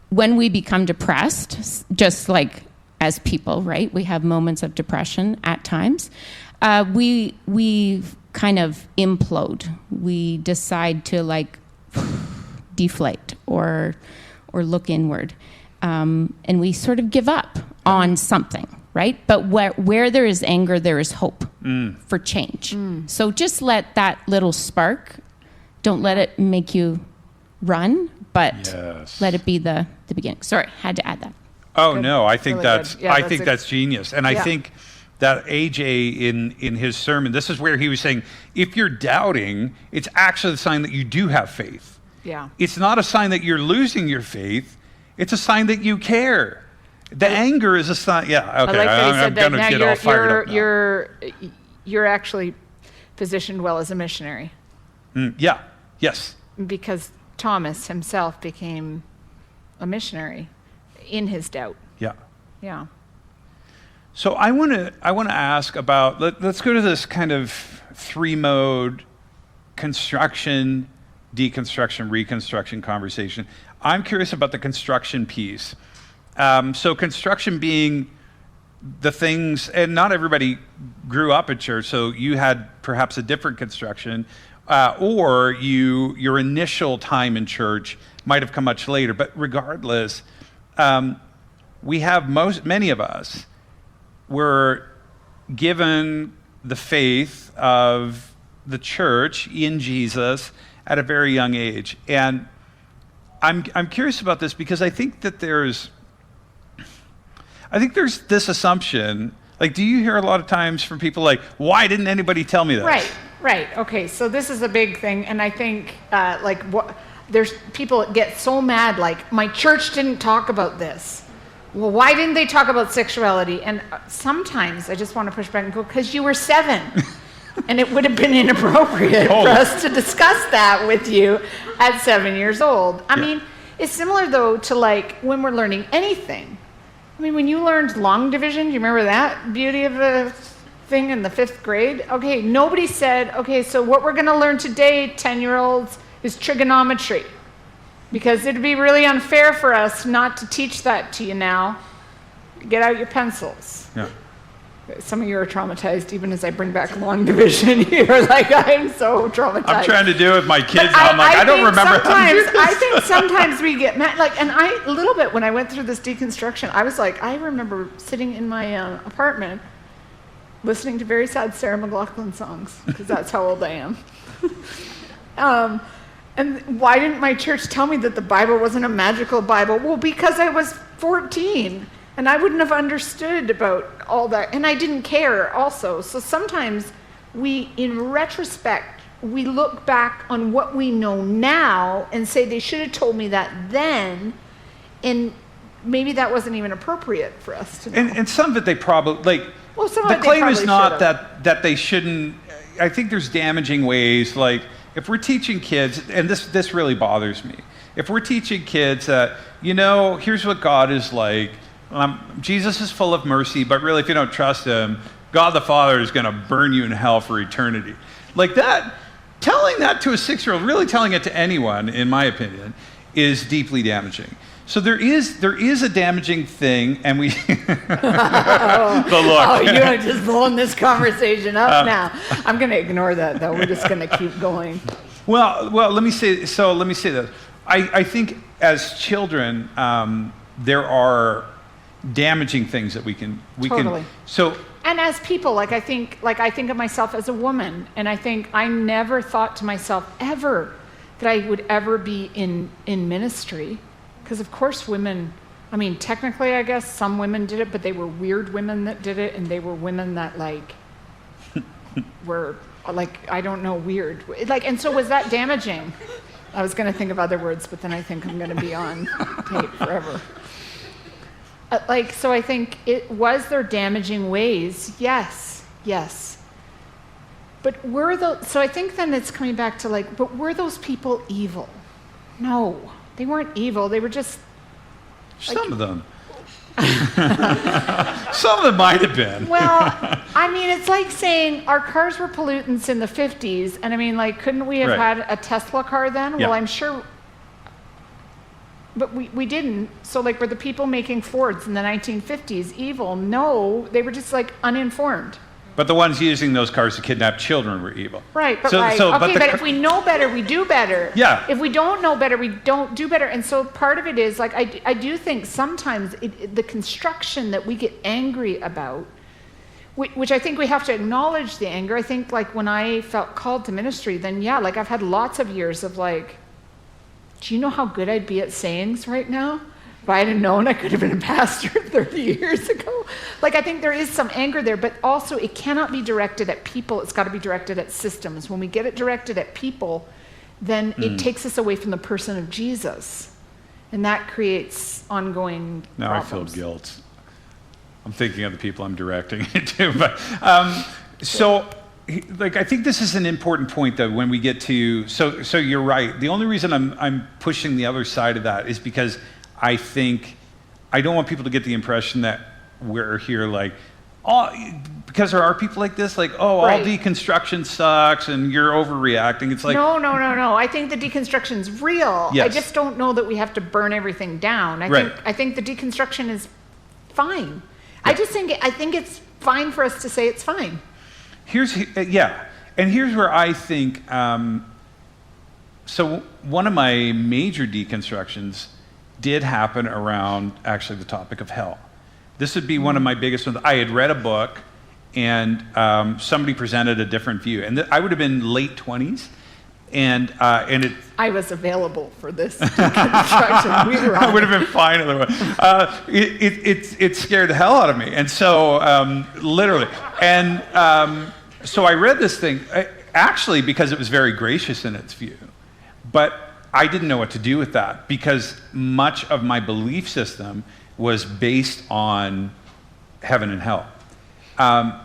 when we become depressed, just like as people, right? We have moments of depression at times. We kind of implode. We decide to deflate or look inward, and we sort of give up on something, right? But where there is anger, there is hope for change. So just let that little spark. Don't let it make you run, but Yes. let it be the beginning. Sorry, had to add that. Oh Good. no, I think Really that's good. Yeah, that's genius, and I Yeah. think that AJ in his sermon, this is where he was saying, if you're doubting, it's actually a sign that you do have faith. Yeah. It's not a sign that you're losing your faith. It's a sign that you care. The anger is a sign. Yeah. Okay. I like that he I'm said that. gonna Now get all fired up now. you're actually positioned well as a missionary, Yeah. Yes. because Thomas himself became a missionary in his doubt. Yeah. Yeah. So I want to ask about, let's go to this kind of 3-mode construction, deconstruction, reconstruction conversation. I'm curious about the construction piece. So construction being the things, and not everybody grew up at church, so you had perhaps a different construction, or your initial time in church might have come much later. But regardless, we have many of us were given the faith of the church in Jesus at a very young age. And I'm curious about this because I think there's this assumption, do you hear a lot of times from people why didn't anybody tell me that? Right. Okay. So this is a big thing, and I think there's people that get so mad, my church didn't talk about this. Well, why didn't they talk about sexuality? And sometimes I just want to push back and go, because you were 7. And it would have been inappropriate for us to discuss that with you at 7 years old. I mean, it's similar, though, to when we're learning anything. I mean, when you learned long division, do you remember that beauty of a thing in the 5th grade? Okay, nobody said, okay, so what we're going to learn today, 10-year-olds, is trigonometry. Because it'd be really unfair for us not to teach that to you now. Get out your pencils. Yeah. Some of you are traumatized, even as I bring back long division. You're like, I'm so traumatized. I'm trying to do it with my kids, and I'm I don't remember how to do this. I think sometimes we get mad. And a little bit when I went through this deconstruction, I was like, I remember sitting in my apartment listening to very sad Sarah McLachlan songs, because that's how old I am. And why didn't my church tell me that the Bible wasn't a magical Bible? Well, because I was 14, and I wouldn't have understood about all that, and I didn't care also. So sometimes in retrospect, we look back on what we know now and say they should have told me that then, and maybe that wasn't even appropriate for us to know. And some of it they probably, Well, some of the it they claim is probably not should've. that they shouldn't. I think there's damaging ways, if we're teaching kids, and this really bothers me, if we're teaching kids that, here's what God is like, Jesus is full of mercy, but really if you don't trust him, God the Father is going to burn you in hell for eternity. Like that, telling that to a 6-year-old, really telling it to anyone, in my opinion, is deeply damaging. So there is a damaging thing, and we the look. Oh, you're just blowing this conversation up now. I'm going to ignore that, though. We're just going to keep going. Well, let me say this. I think as children, there are damaging things that we can. So. And as people, I think of myself as a woman, and I think I never thought to myself ever that I would ever be in ministry. Because of course women, technically I guess some women did it, but they were weird women that did it, and they were women that were I don't know, weird. And so was that damaging? I was going to think of other words, but then I think I'm going to be on tape forever. So I think was there damaging ways? Yes. But so I think then it's coming back to but were those people evil? No. They weren't evil. They were just... Some of them. Some of them might have been. Well, it's like saying our cars were pollutants in the 50s, and couldn't we have had a Tesla car then? Yeah. Well, I'm sure... But we didn't. So were the people making Fords in the 1950s evil? No, they were just uninformed. But the ones using those cars to kidnap children were evil. Right, but but if we know better, we do better. Yeah. If we don't know better, we don't do better. And so part of it is, I do think sometimes the construction that we get angry about, which I think we have to acknowledge the anger. I think when I felt called to ministry, then I've had lots of years of do you know how good I'd be at sayings right now? If I had known, I could have been a pastor 30 years ago. I think there is some anger there, but also it cannot be directed at people. It's got to be directed at systems. When we get it directed at people, then it takes us away from the person of Jesus. And that creates ongoing now problems. I feel guilt. I'm thinking of the people I'm directing it to. But, I think this is an important point, though, when we get to... So you're right. The only reason I'm pushing the other side of that is because I think I don't want people to get the impression that we're here because there are people like this, all deconstruction sucks and you're overreacting. It's No. I think the deconstruction's real. Yes. I just don't know that we have to burn everything down. I think the deconstruction is fine. Yeah. I think it's fine for us to say it's fine. And here's where I think, so one of my major deconstructions did happen around actually the topic of hell. This would be one of my biggest ones. I had read a book, and somebody presented a different view, and I would have been late 20s, and it. I was available for this deconstruction. We were on. I would have been fine otherwise. It scared the hell out of me, and so literally, and so I read this thing actually because it was very gracious in its view, but I didn't know what to do with that because much of my belief system was based on heaven and hell.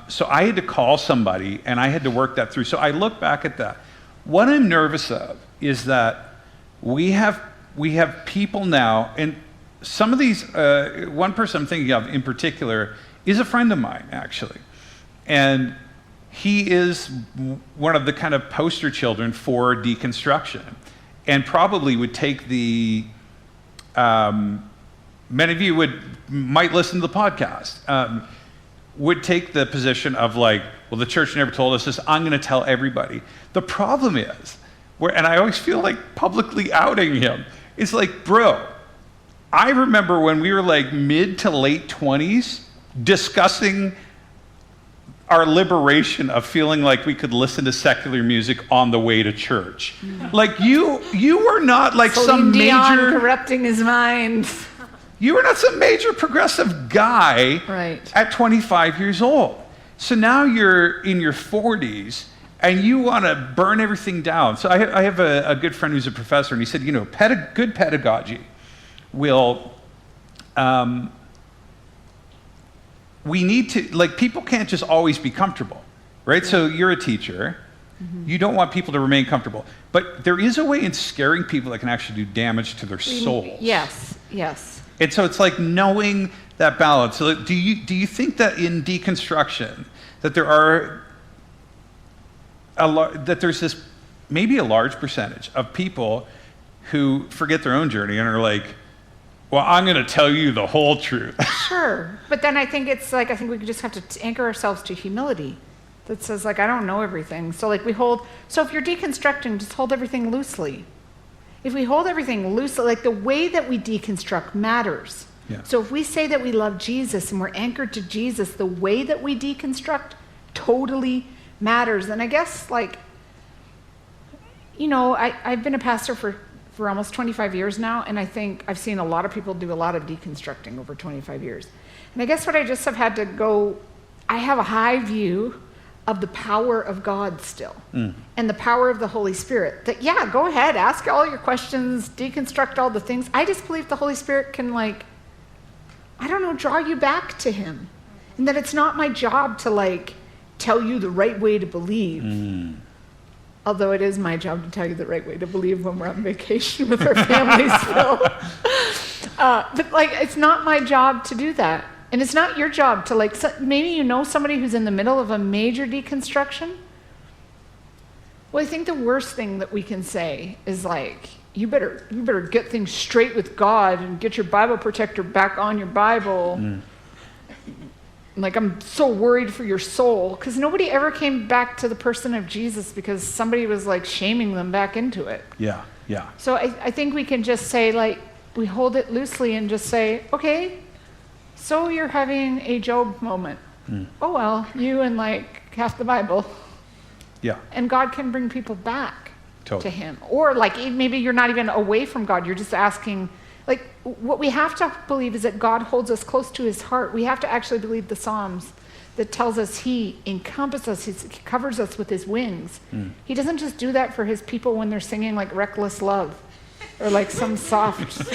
So I had to call somebody and I had to work that through. So I look back at that. What I'm nervous of is that we have people now, and some of these, one person I'm thinking of in particular is a friend of mine, actually. And he is one of the kind of poster children for deconstruction. And probably would take the, many of you might listen to the podcast, would take the position of the church never told us this, I'm going to tell everybody. The problem is, and I always feel like publicly outing him, it's bro, I remember when we were mid to late 20s discussing our liberation of feeling like we could listen to secular music on the way to church. You were not some Dion major... corrupting his mind. You were not some major progressive guy at 25 years old. So now you're in your 40s and you want to burn everything down. So I have a good friend who's a professor, and he said, good pedagogy will... we need to, people can't just always be comfortable, right? So you're a teacher, You don't want people to remain comfortable. But there is a way in scaring people that can actually do damage to their souls. Yes, yes. And so it's like knowing that balance. So do you think that in deconstruction that there are that there's this maybe a large percentage of people who forget their own journey and are like, well, I'm going to tell you the whole truth. Sure. But then I think it's like, I think we just have to anchor ourselves to humility that says, like, I don't know everything. So like so if you're deconstructing, just hold everything loosely. If we hold everything loosely, like the way that we deconstruct matters. Yeah. So if we say that we love Jesus and we're anchored to Jesus, the way that we deconstruct totally matters. And I guess, like, you know, I've been a pastor for almost 25 years now, and I think I've seen a lot of people do a lot of deconstructing over 25 years. And I guess what I just have had to go, I have a high view of the power of God still, and the power of the Holy Spirit. That, yeah, go ahead, ask all your questions, deconstruct all the things. I just believe the Holy Spirit can, like, I don't know, draw you back to him. And that it's not my job to, like, tell you the right way to believe. Although it is my job to tell you the right way to believe when we're on vacation with our families. But like, it's not my job to do that. And it's not your job to, like, maybe you know somebody who's in the middle of a major deconstruction. Well, I think the worst thing that we can say is, like, you better get things straight with God and get your Bible protector back on your Bible. Like, I'm so worried for your soul, because nobody ever came back to the person of Jesus because somebody was, like, shaming them back into it. Yeah. So I think we can just say, like, we hold it loosely and just say, okay, so you're having a Job moment. Oh, well, you and, like, half the Bible. Yeah. And God can bring people back Totally. to him. Or, like, maybe you're not even away from God. You're just asking, like, what we have to believe is that God holds us close to his heart. We have to actually believe the Psalms that tells us he encompasses us, he covers us with his wings. He doesn't just do that for his people when they're singing, like, Reckless Love or, like, some soft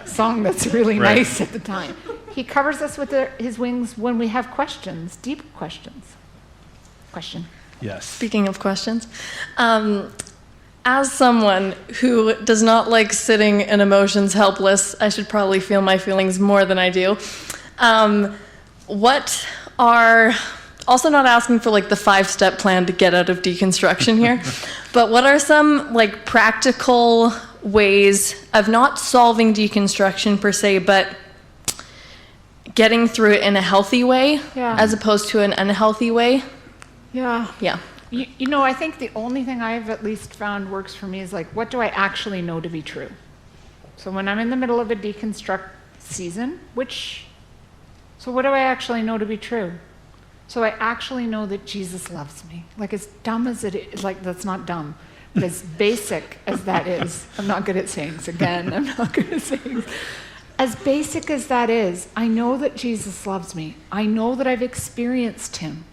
song that's really nice at the time. He covers us with his wings when we have questions, deep questions. Question. Yes. Speaking of questions, as someone who does not like sitting in emotions helpless, I should probably feel my feelings more than I do. What are, also not asking for, like, the 5-step plan to get out of deconstruction here, but what are some, like, practical ways of not solving deconstruction per se, but getting through it in a healthy way as opposed to an unhealthy way? Yeah. Yeah. You know, I think the only thing I've at least found works for me is, like, what do I actually know to be true? So when I'm in the middle of a deconstruct season, so what do I actually know to be true? So I actually know that Jesus loves me. Like, as dumb as it is, like, that's not dumb, but as basic as that is, I'm not good at sayings again, I'm not good at sayings. As basic as that is, I know that Jesus loves me. I know that I've experienced him.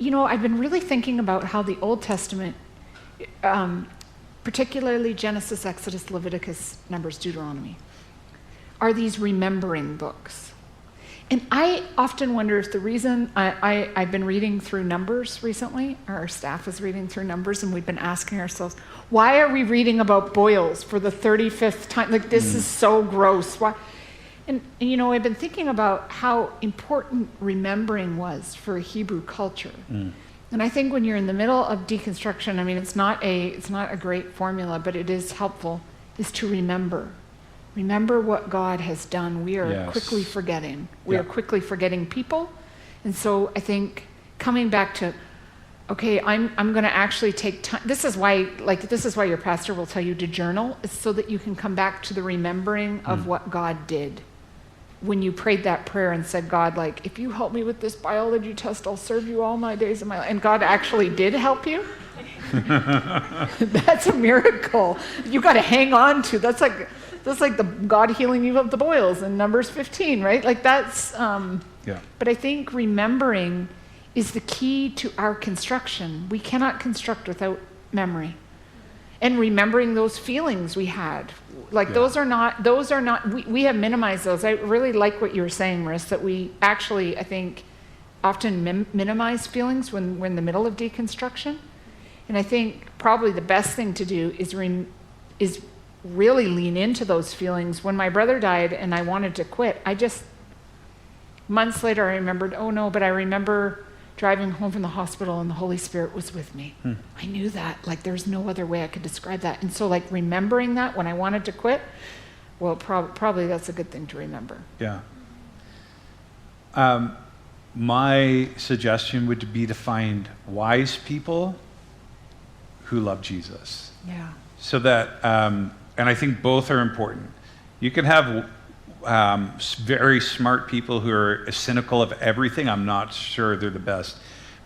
You know, I've been really thinking about how the Old Testament, particularly Genesis, Exodus, Leviticus, Numbers, Deuteronomy, are these remembering books. And I often wonder if the reason I've been reading through Numbers recently, or our staff is reading through Numbers, and we've been asking ourselves, why are we reading about boils for the 35th time? Like, this is so gross. Why? And, you know, I've been thinking about how important remembering was for Hebrew culture. And I think when you're in the middle of deconstruction, I mean, it's not a great formula, but it is helpful, is to remember. Remember what God has done. We are quickly forgetting. We are quickly forgetting people. And so I think coming back to, okay, I'm going to actually take time. This is why your pastor will tell you to journal, is so that you can come back to the remembering of what God did. When you prayed that prayer and said, God, like, if you help me with this biology test, I'll serve you all my days of my life. And God actually did help you. That's a miracle. You got to hang on to. That's like the God healing you of the boils in Numbers 15, right? Like, that's. But I think remembering is the key to our construction. We cannot construct without memory. And remembering those feelings we had. Like, those are not, we have minimized those. I really like what you were saying, Maris, that we actually, I think, often minimize feelings when we're in the middle of deconstruction. And I think probably the best thing to do is really lean into those feelings. When my brother died and I wanted to quit, months later I remembered, oh no, but I remember driving home from the hospital and the Holy Spirit was with me. I knew that, like there's no other way I could describe that. And so like remembering that when I wanted to quit, well, probably that's a good thing to remember. Yeah. My suggestion would be to find wise people who love Jesus. Yeah. So that, and I think both are important. You can have very smart people who are cynical of everything. I'm not sure they're the best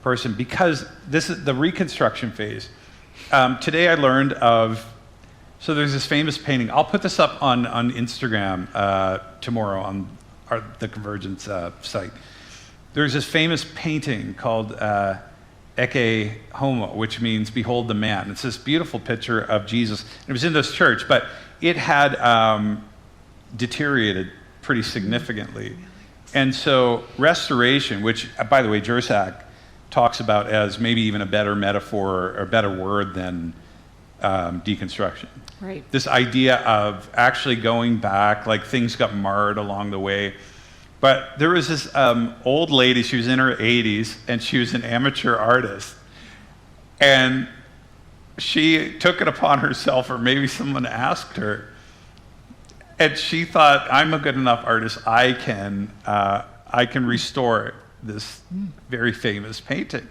person, because this is the reconstruction phase. Today I learned of, so there's this famous painting. I'll put this up on Instagram tomorrow on the Convergence site. There's this famous painting called Ecce Homo, which means behold the man. It's this beautiful picture of Jesus. It was in this church, but it had deteriorated pretty significantly. And so restoration, which, by the way, Jersak talks about as maybe even a better metaphor or a better word than deconstruction. Right. This idea of actually going back, like things got marred along the way. But there was this old lady, she was in her 80s, and she was an amateur artist. And she took it upon herself, or maybe someone asked her, and she thought, I'm a good enough artist, I can restore this very famous painting.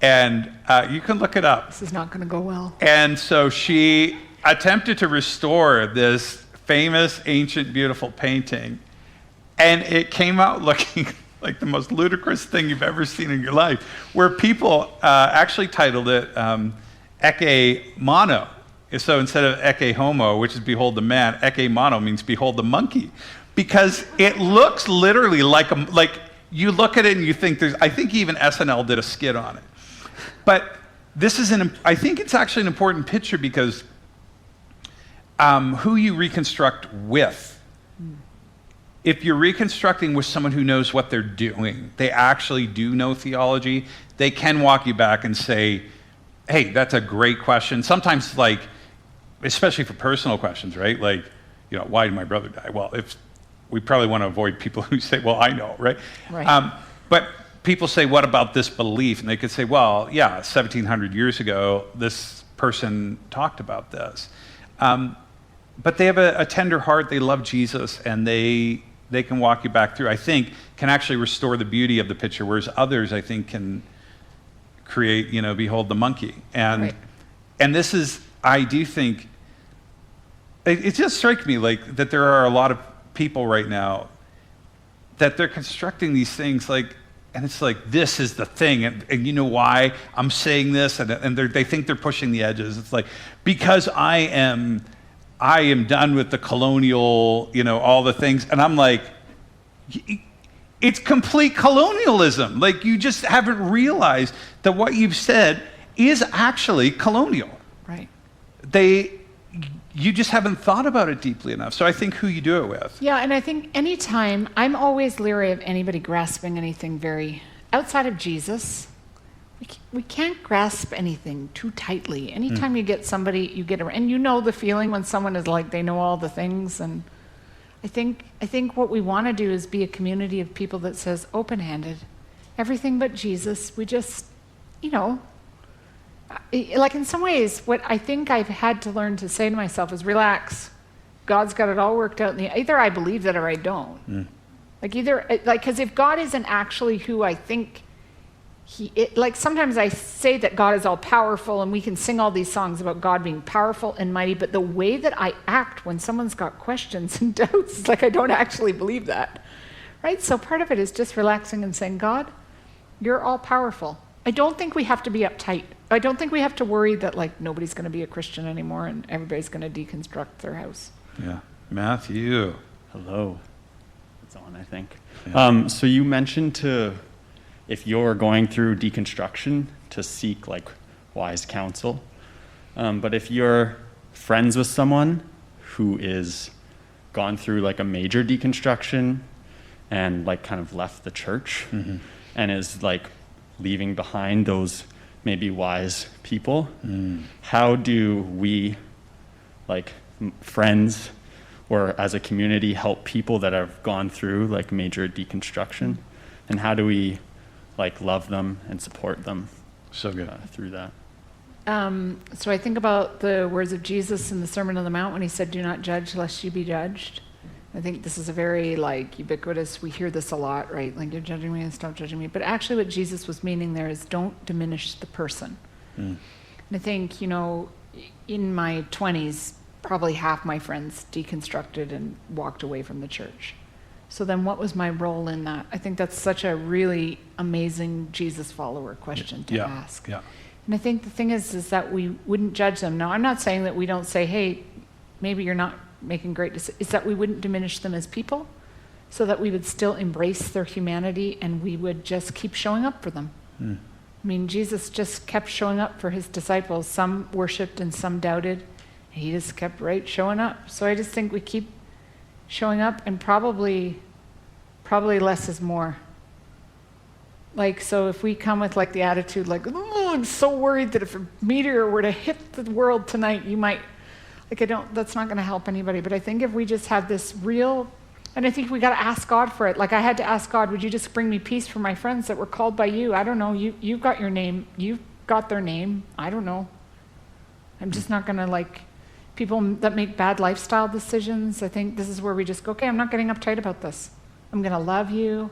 And you can look it up. This is not going to go well. And so she attempted to restore this famous, ancient, beautiful painting. And it came out looking like the most ludicrous thing you've ever seen in your life, where people actually titled it Ecce Mono. So instead of Ecce Homo, which is behold the man, Ecce Mono means behold the monkey. Because it looks literally like you look at it and you think I think even SNL did a skit on it. But this is I think it's actually an important picture, because who you reconstruct with. If you're reconstructing with someone who knows what they're doing, they actually do know theology, they can walk you back and say, hey, that's a great question. Sometimes, like, especially for personal questions, right? Like, why did my brother die? Well, we probably want to avoid people who say, well, I know, right? Right. But people say, what about this belief? And they could say, well, yeah, 1,700 years ago, this person talked about this. But they have a tender heart, they love Jesus, and they can walk you back through, I think, can actually restore the beauty of the picture, whereas others, I think, can create, behold the monkey. And this is, I do think, it just strikes me like that there are a lot of people right now that they're constructing these things like, and it's like, this is the thing, and you know why I'm saying this, and they think they're pushing the edges. It's like, because I am done with the colonial, all the things. And I'm like, it's complete colonialism. Like, you just haven't realized that what you've said is actually colonial. Right. You just haven't thought about it deeply enough. So I think who you do it with. Yeah, and I think anytime, I'm always leery of anybody grasping anything very outside of Jesus. We can't grasp anything too tightly. Anytime you get somebody, and you know the feeling when someone is like, they know all the things. And I think what we want to do is be a community of people that says, open-handed, everything but Jesus. We just, like in some ways, what I think I've had to learn to say to myself is, relax. God's got it all worked out. Either I believe that or I don't. Because if God isn't actually who I think sometimes I say that God is all powerful, and we can sing all these songs about God being powerful and mighty, but the way that I act when someone's got questions and doubts, it's like I don't actually believe that, right? So part of it is just relaxing and saying, God, you're all powerful. I don't think we have to be uptight. I don't think we have to worry that nobody's going to be a Christian anymore and everybody's going to deconstruct their house. Yeah. Matthew. Hello. It's on, I think. Yeah. So you mentioned if you're going through deconstruction, to seek wise counsel. But if you're friends with someone who is gone through a major deconstruction and kind of left the church, and is like leaving behind those maybe wise people. How do we, like friends or as a community, help people that have gone through like major deconstruction? And how do we like love them and support them So good. through that? So I think about the words of Jesus in the Sermon on the Mount when he said, "Do not judge lest you be judged." I think this is a very like ubiquitous, we hear this a lot, right? Like, you're judging me and stop judging me. But actually what Jesus was meaning there is don't diminish the person. And I think, you know, in my 20s, probably half my friends deconstructed and walked away from the church. So then what was my role in that? I think that's such a really amazing Jesus follower question to ask. Yeah. And I think the thing is that we wouldn't judge them. Now, I'm not saying that we don't say, hey, maybe you're not making great decisions. It's that we wouldn't diminish them as people, so that we would still embrace their humanity and we would just keep showing up for them. I mean, Jesus just kept showing up for his disciples. Some worshiped and some doubted. He just kept showing up. So I just think we keep showing up, and probably less is more. Like, so if we come with like the attitude like, oh, I'm so worried that if a meteor were to hit the world tonight, you might, like, that's not going to help anybody. But I think if we just have this real, and I think we got to ask God for it. Like, I had to ask God, would you just bring me peace for my friends that were called by you? I don't know. You've got your name. You've got their name. I don't know. I'm just not going to, like, people that make bad lifestyle decisions. I think this is where we just go, okay, I'm not getting uptight about this. I'm going to love you.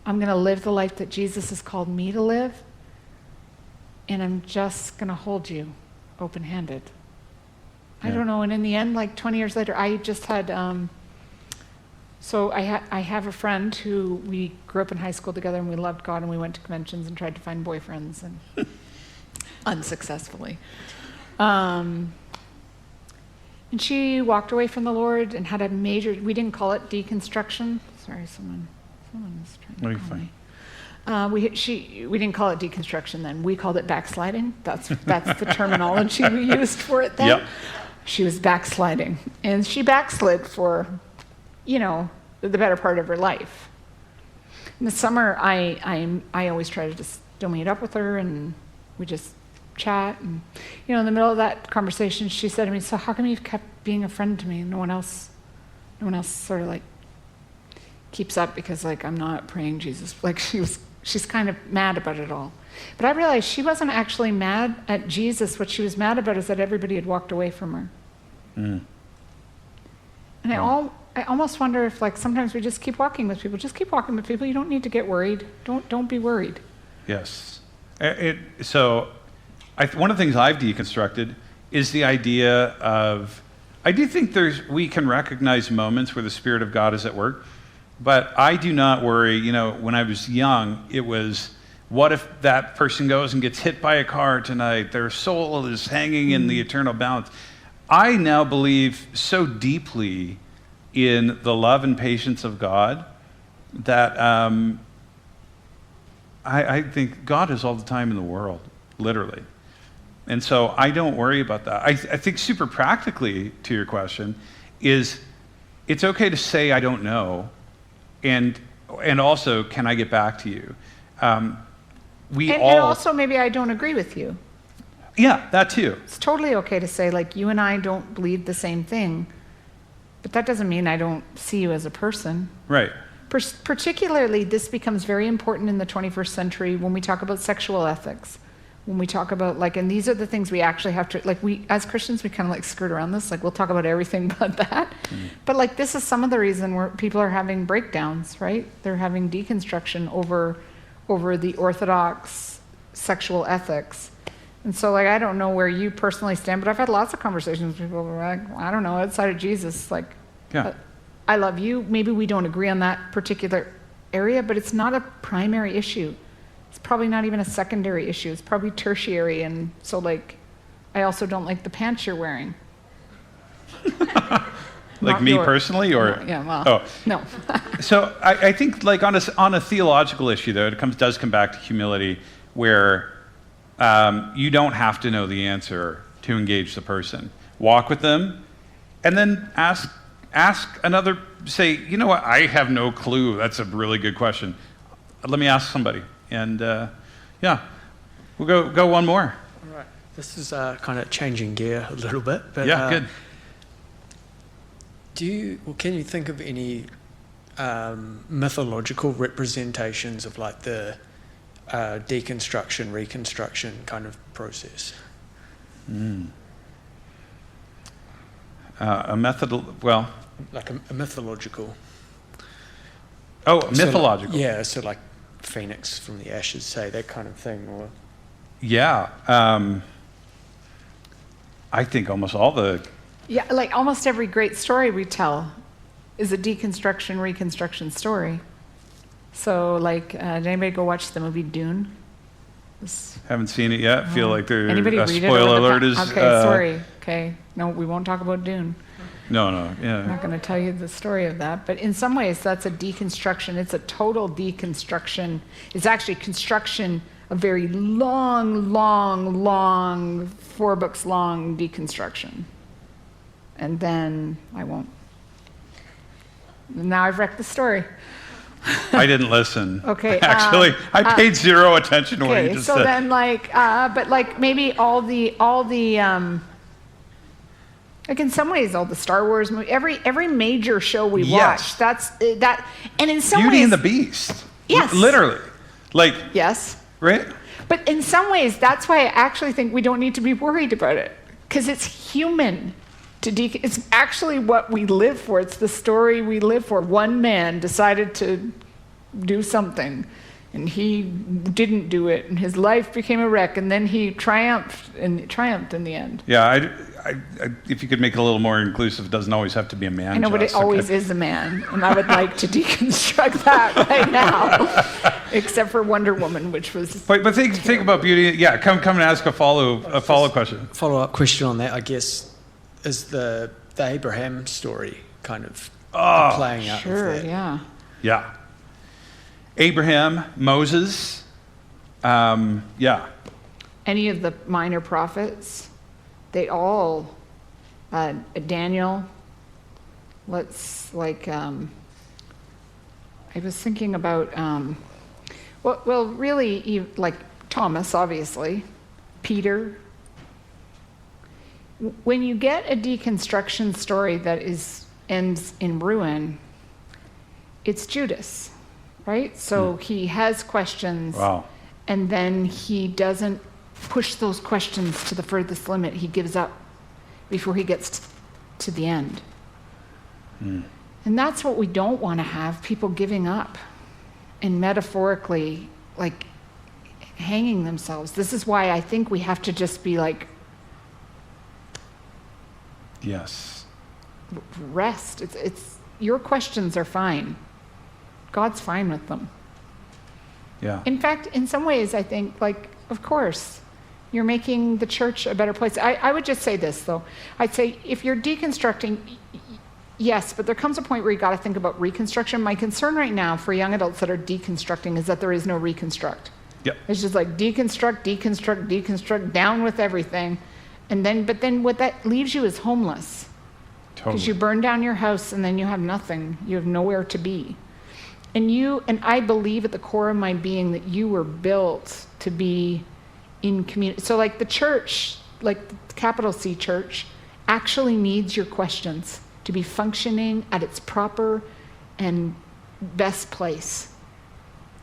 I'm going to live the life that Jesus has called me to live. And I'm just going to hold you open-handed. I don't know. And in the end, like 20 years later, I just had, so I have a friend who we grew up in high school together, and we loved God, and we went to conventions and tried to find boyfriends, and unsuccessfully. And she walked away from the Lord and had a major, we didn't call it deconstruction. Sorry, someone is trying to call me. We didn't call it deconstruction then. We called it backsliding. That's the terminology we used for it then. Yep. She was backsliding, and she backslid for, you know, the better part of her life. In the summer, I always try to just still meet up with her, and we just chat. And, you know, in the middle of that conversation, she said to me, "So how come you've kept being a friend to me, and no one else sort of like keeps up because like I'm not praying Jesus?" Like she's kind of mad about it all. But I realized she wasn't actually mad at Jesus. What she was mad about is that everybody had walked away from her. And I almost wonder if like sometimes we just keep walking with people. Just keep walking with people. You don't need to get worried. Don't be worried. Yes. So one of the things I've deconstructed is the idea of, I do think we can recognize moments where the Spirit of God is at work, but I do not worry. You know, when I was young, it was, what if that person goes and gets hit by a car tonight? Their soul is hanging in the eternal balance. I now believe so deeply in the love and patience of God that I think God is all the time in the world, literally. And so I don't worry about that. I think super practically to your question is, it's okay to say I don't know, and also, can I get back to you? And also maybe I don't agree with you. Yeah, that too. It's totally okay to say, like, you and I don't believe the same thing, but that doesn't mean I don't see you as a person. Right. Particularly, this becomes very important in the 21st century when we talk about sexual ethics. When we talk about, like, and these are the things we actually have to, like, we, as Christians, we kind of, like, skirt around this. Like, we'll talk about everything but that. But, like, this is some of the reason where people are having breakdowns, right? They're having deconstruction over the orthodox sexual ethics. And so, like, I don't know where you personally stand, but I've had lots of conversations with people who are like, I don't know, outside of Jesus, like, I love you. Maybe we don't agree on that particular area, but it's not a primary issue. It's probably not even a secondary issue. It's probably tertiary. And so, like, I also don't like the pants you're wearing. Like me personally, or? No, yeah, well, no. So I think, like, on a theological issue, though, it does come back to humility, where you don't have to know the answer to engage the person. Walk with them, and then ask another, say, you know what, I have no clue. That's a really good question. Let me ask somebody. And yeah, we'll go one more. All right. This is kind of changing gear a little bit, but Yeah, good. Can you think of any mythological representations of like the deconstruction, reconstruction kind of process? Well, Like a mythological. oh, mythological. So like Phoenix from the ashes, say, that kind of thing, or Yeah. I think almost all the. Yeah, like almost every great story we tell is a deconstruction, reconstruction story. So, like, did anybody go watch the movie Dune? Haven't seen it yet. Feel like there's Anybody a read it? spoiler alert is. Okay, sorry. Okay, no, we won't talk about Dune. No, I'm yeah. not going to tell you the story of that. But in some ways, that's a deconstruction. It's a total deconstruction. It's actually construction, a very long, 4 books long deconstruction. And then I won't. Now I've wrecked the story. I didn't lin. Okay. Actually, I paid zero attention to what you just so said. then but like maybe all the like in some ways all the Star Wars movie, every major show we watch, that's that, and in some Beauty ways and the Beast. Yes. Literally. Like, yes, right? but in some ways that's why I actually think we don't need to be worried about it, because it's human. It's actually what we live for. It's the story we live for. One man decided to do something, and he didn't do it, and his life became a wreck, and then he triumphed in the end. Yeah, I, if you could make it a little more inclusive, it doesn't always have to be a man. I know, but it always is a man, and I would like to deconstruct that right now, except for Wonder Woman, which was. But think about beauty. Yeah, come and ask a follow question. follow-up question on that, I guess, is the Abraham story kind of playing out Sure, of that. yeah. Yeah. Abraham, Moses, yeah. Any of the minor prophets, they all, Daniel, I was thinking about, really, like Thomas, obviously, Peter. When you get a deconstruction story that ends in ruin, it's Judas, right? So he has questions, and then he doesn't push those questions to the furthest limit. He gives up before he gets to the end. And that's what we don't want to have, people giving up and metaphorically, like, hanging themselves. This is why I think we have to just be like, Yes. rest. It's your questions are fine. God's fine with them. Yeah. In fact, in some ways, I think, like, of course, you're making the church a better place. I would just say this, though. I'd say if you're deconstructing, yes, but there comes a point where you got to think about reconstruction. My concern right now for young adults that are deconstructing is that there is no reconstruct. Yep. It's just like deconstruct, down with everything. But then what that leaves you is homeless. Because Totally. you burn down your house and then you have nothing. You have nowhere to be. And I believe at the core of my being that you were built to be in community. So like the church, like the capital C church, actually needs your questions to be functioning at its proper and best place.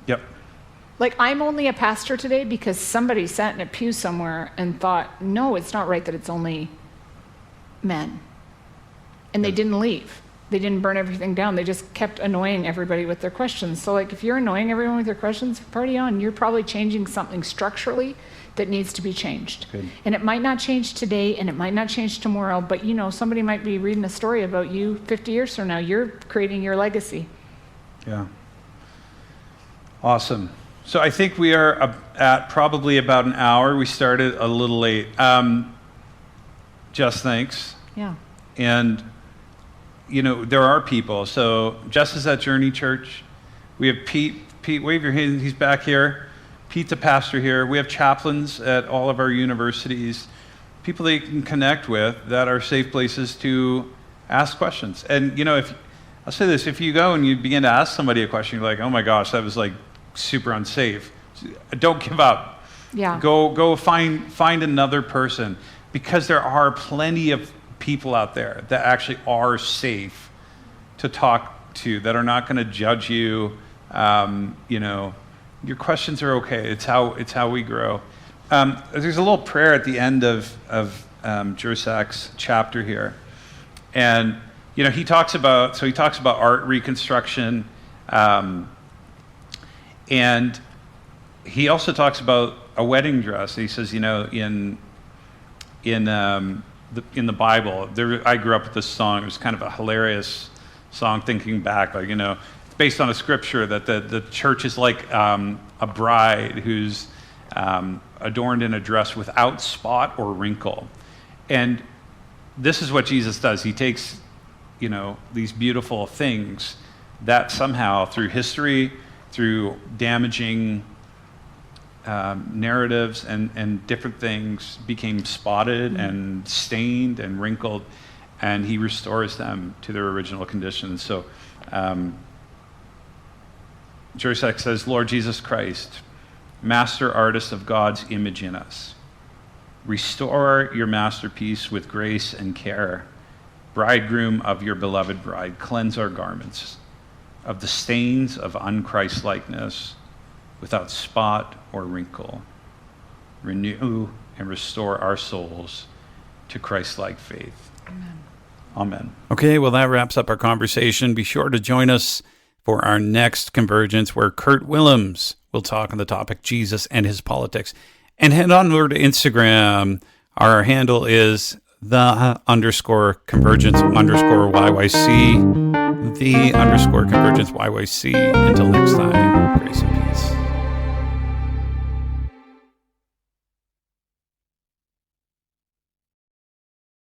Yep. Like, I'm only a pastor today because somebody sat in a pew somewhere and thought, no, it's not right that it's only men. And they didn't leave. They didn't burn everything down. They just kept annoying everybody with their questions. So, like, if you're annoying everyone with your questions, party on. You're probably changing something structurally that needs to be changed. Good. And it might not change today, and it might not change tomorrow, but, you know, somebody might be reading a story about you 50 years from now. You're creating your legacy. Yeah. Awesome. So I think we are at probably about an hour. We started a little late. Jess, thanks. Yeah. And, you know, there are people. So Jess is at Journey Church. We have Pete. Pete, wave your hand. He's back here. Pete's a pastor here. We have chaplains at all of our universities. People that you can connect with that are safe places to ask questions. And, you know, I'll say this, if you go and you begin to ask somebody a question, you're like, oh my gosh, that was like super unsafe. Don't give up. Yeah. Go find another person, because there are plenty of people out there that actually are safe to talk to, that are not going to judge you. Your questions are okay. It's how we grow. There's a little prayer at the end of Jersak's chapter here, and he talks about art reconstruction, and he also talks about a wedding dress. He says, in the Bible, I grew up with this song. It was kind of a hilarious song, thinking back, it's based on a scripture that the church is like a bride who's adorned in a dress without spot or wrinkle. And this is what Jesus does. He takes, these beautiful things that somehow, through history, through damaging narratives and different things, became spotted and stained and wrinkled, and he restores them to their original condition. So Jersak says, Lord Jesus Christ, master artist of God's image in us, restore your masterpiece with grace and care. Bridegroom of your beloved bride, cleanse our garments of the stains of unChristlikeness, without spot or wrinkle. Renew and restore our souls to Christ-like faith. Amen. Okay, well, that wraps up our conversation. Be sure to join us for our next Convergence, where Kurt Willems will talk on the topic Jesus and his politics. And head on over to Instagram. Our handle is _Convergence_YYC. _Convergence YYC. Until next time, grace and peace.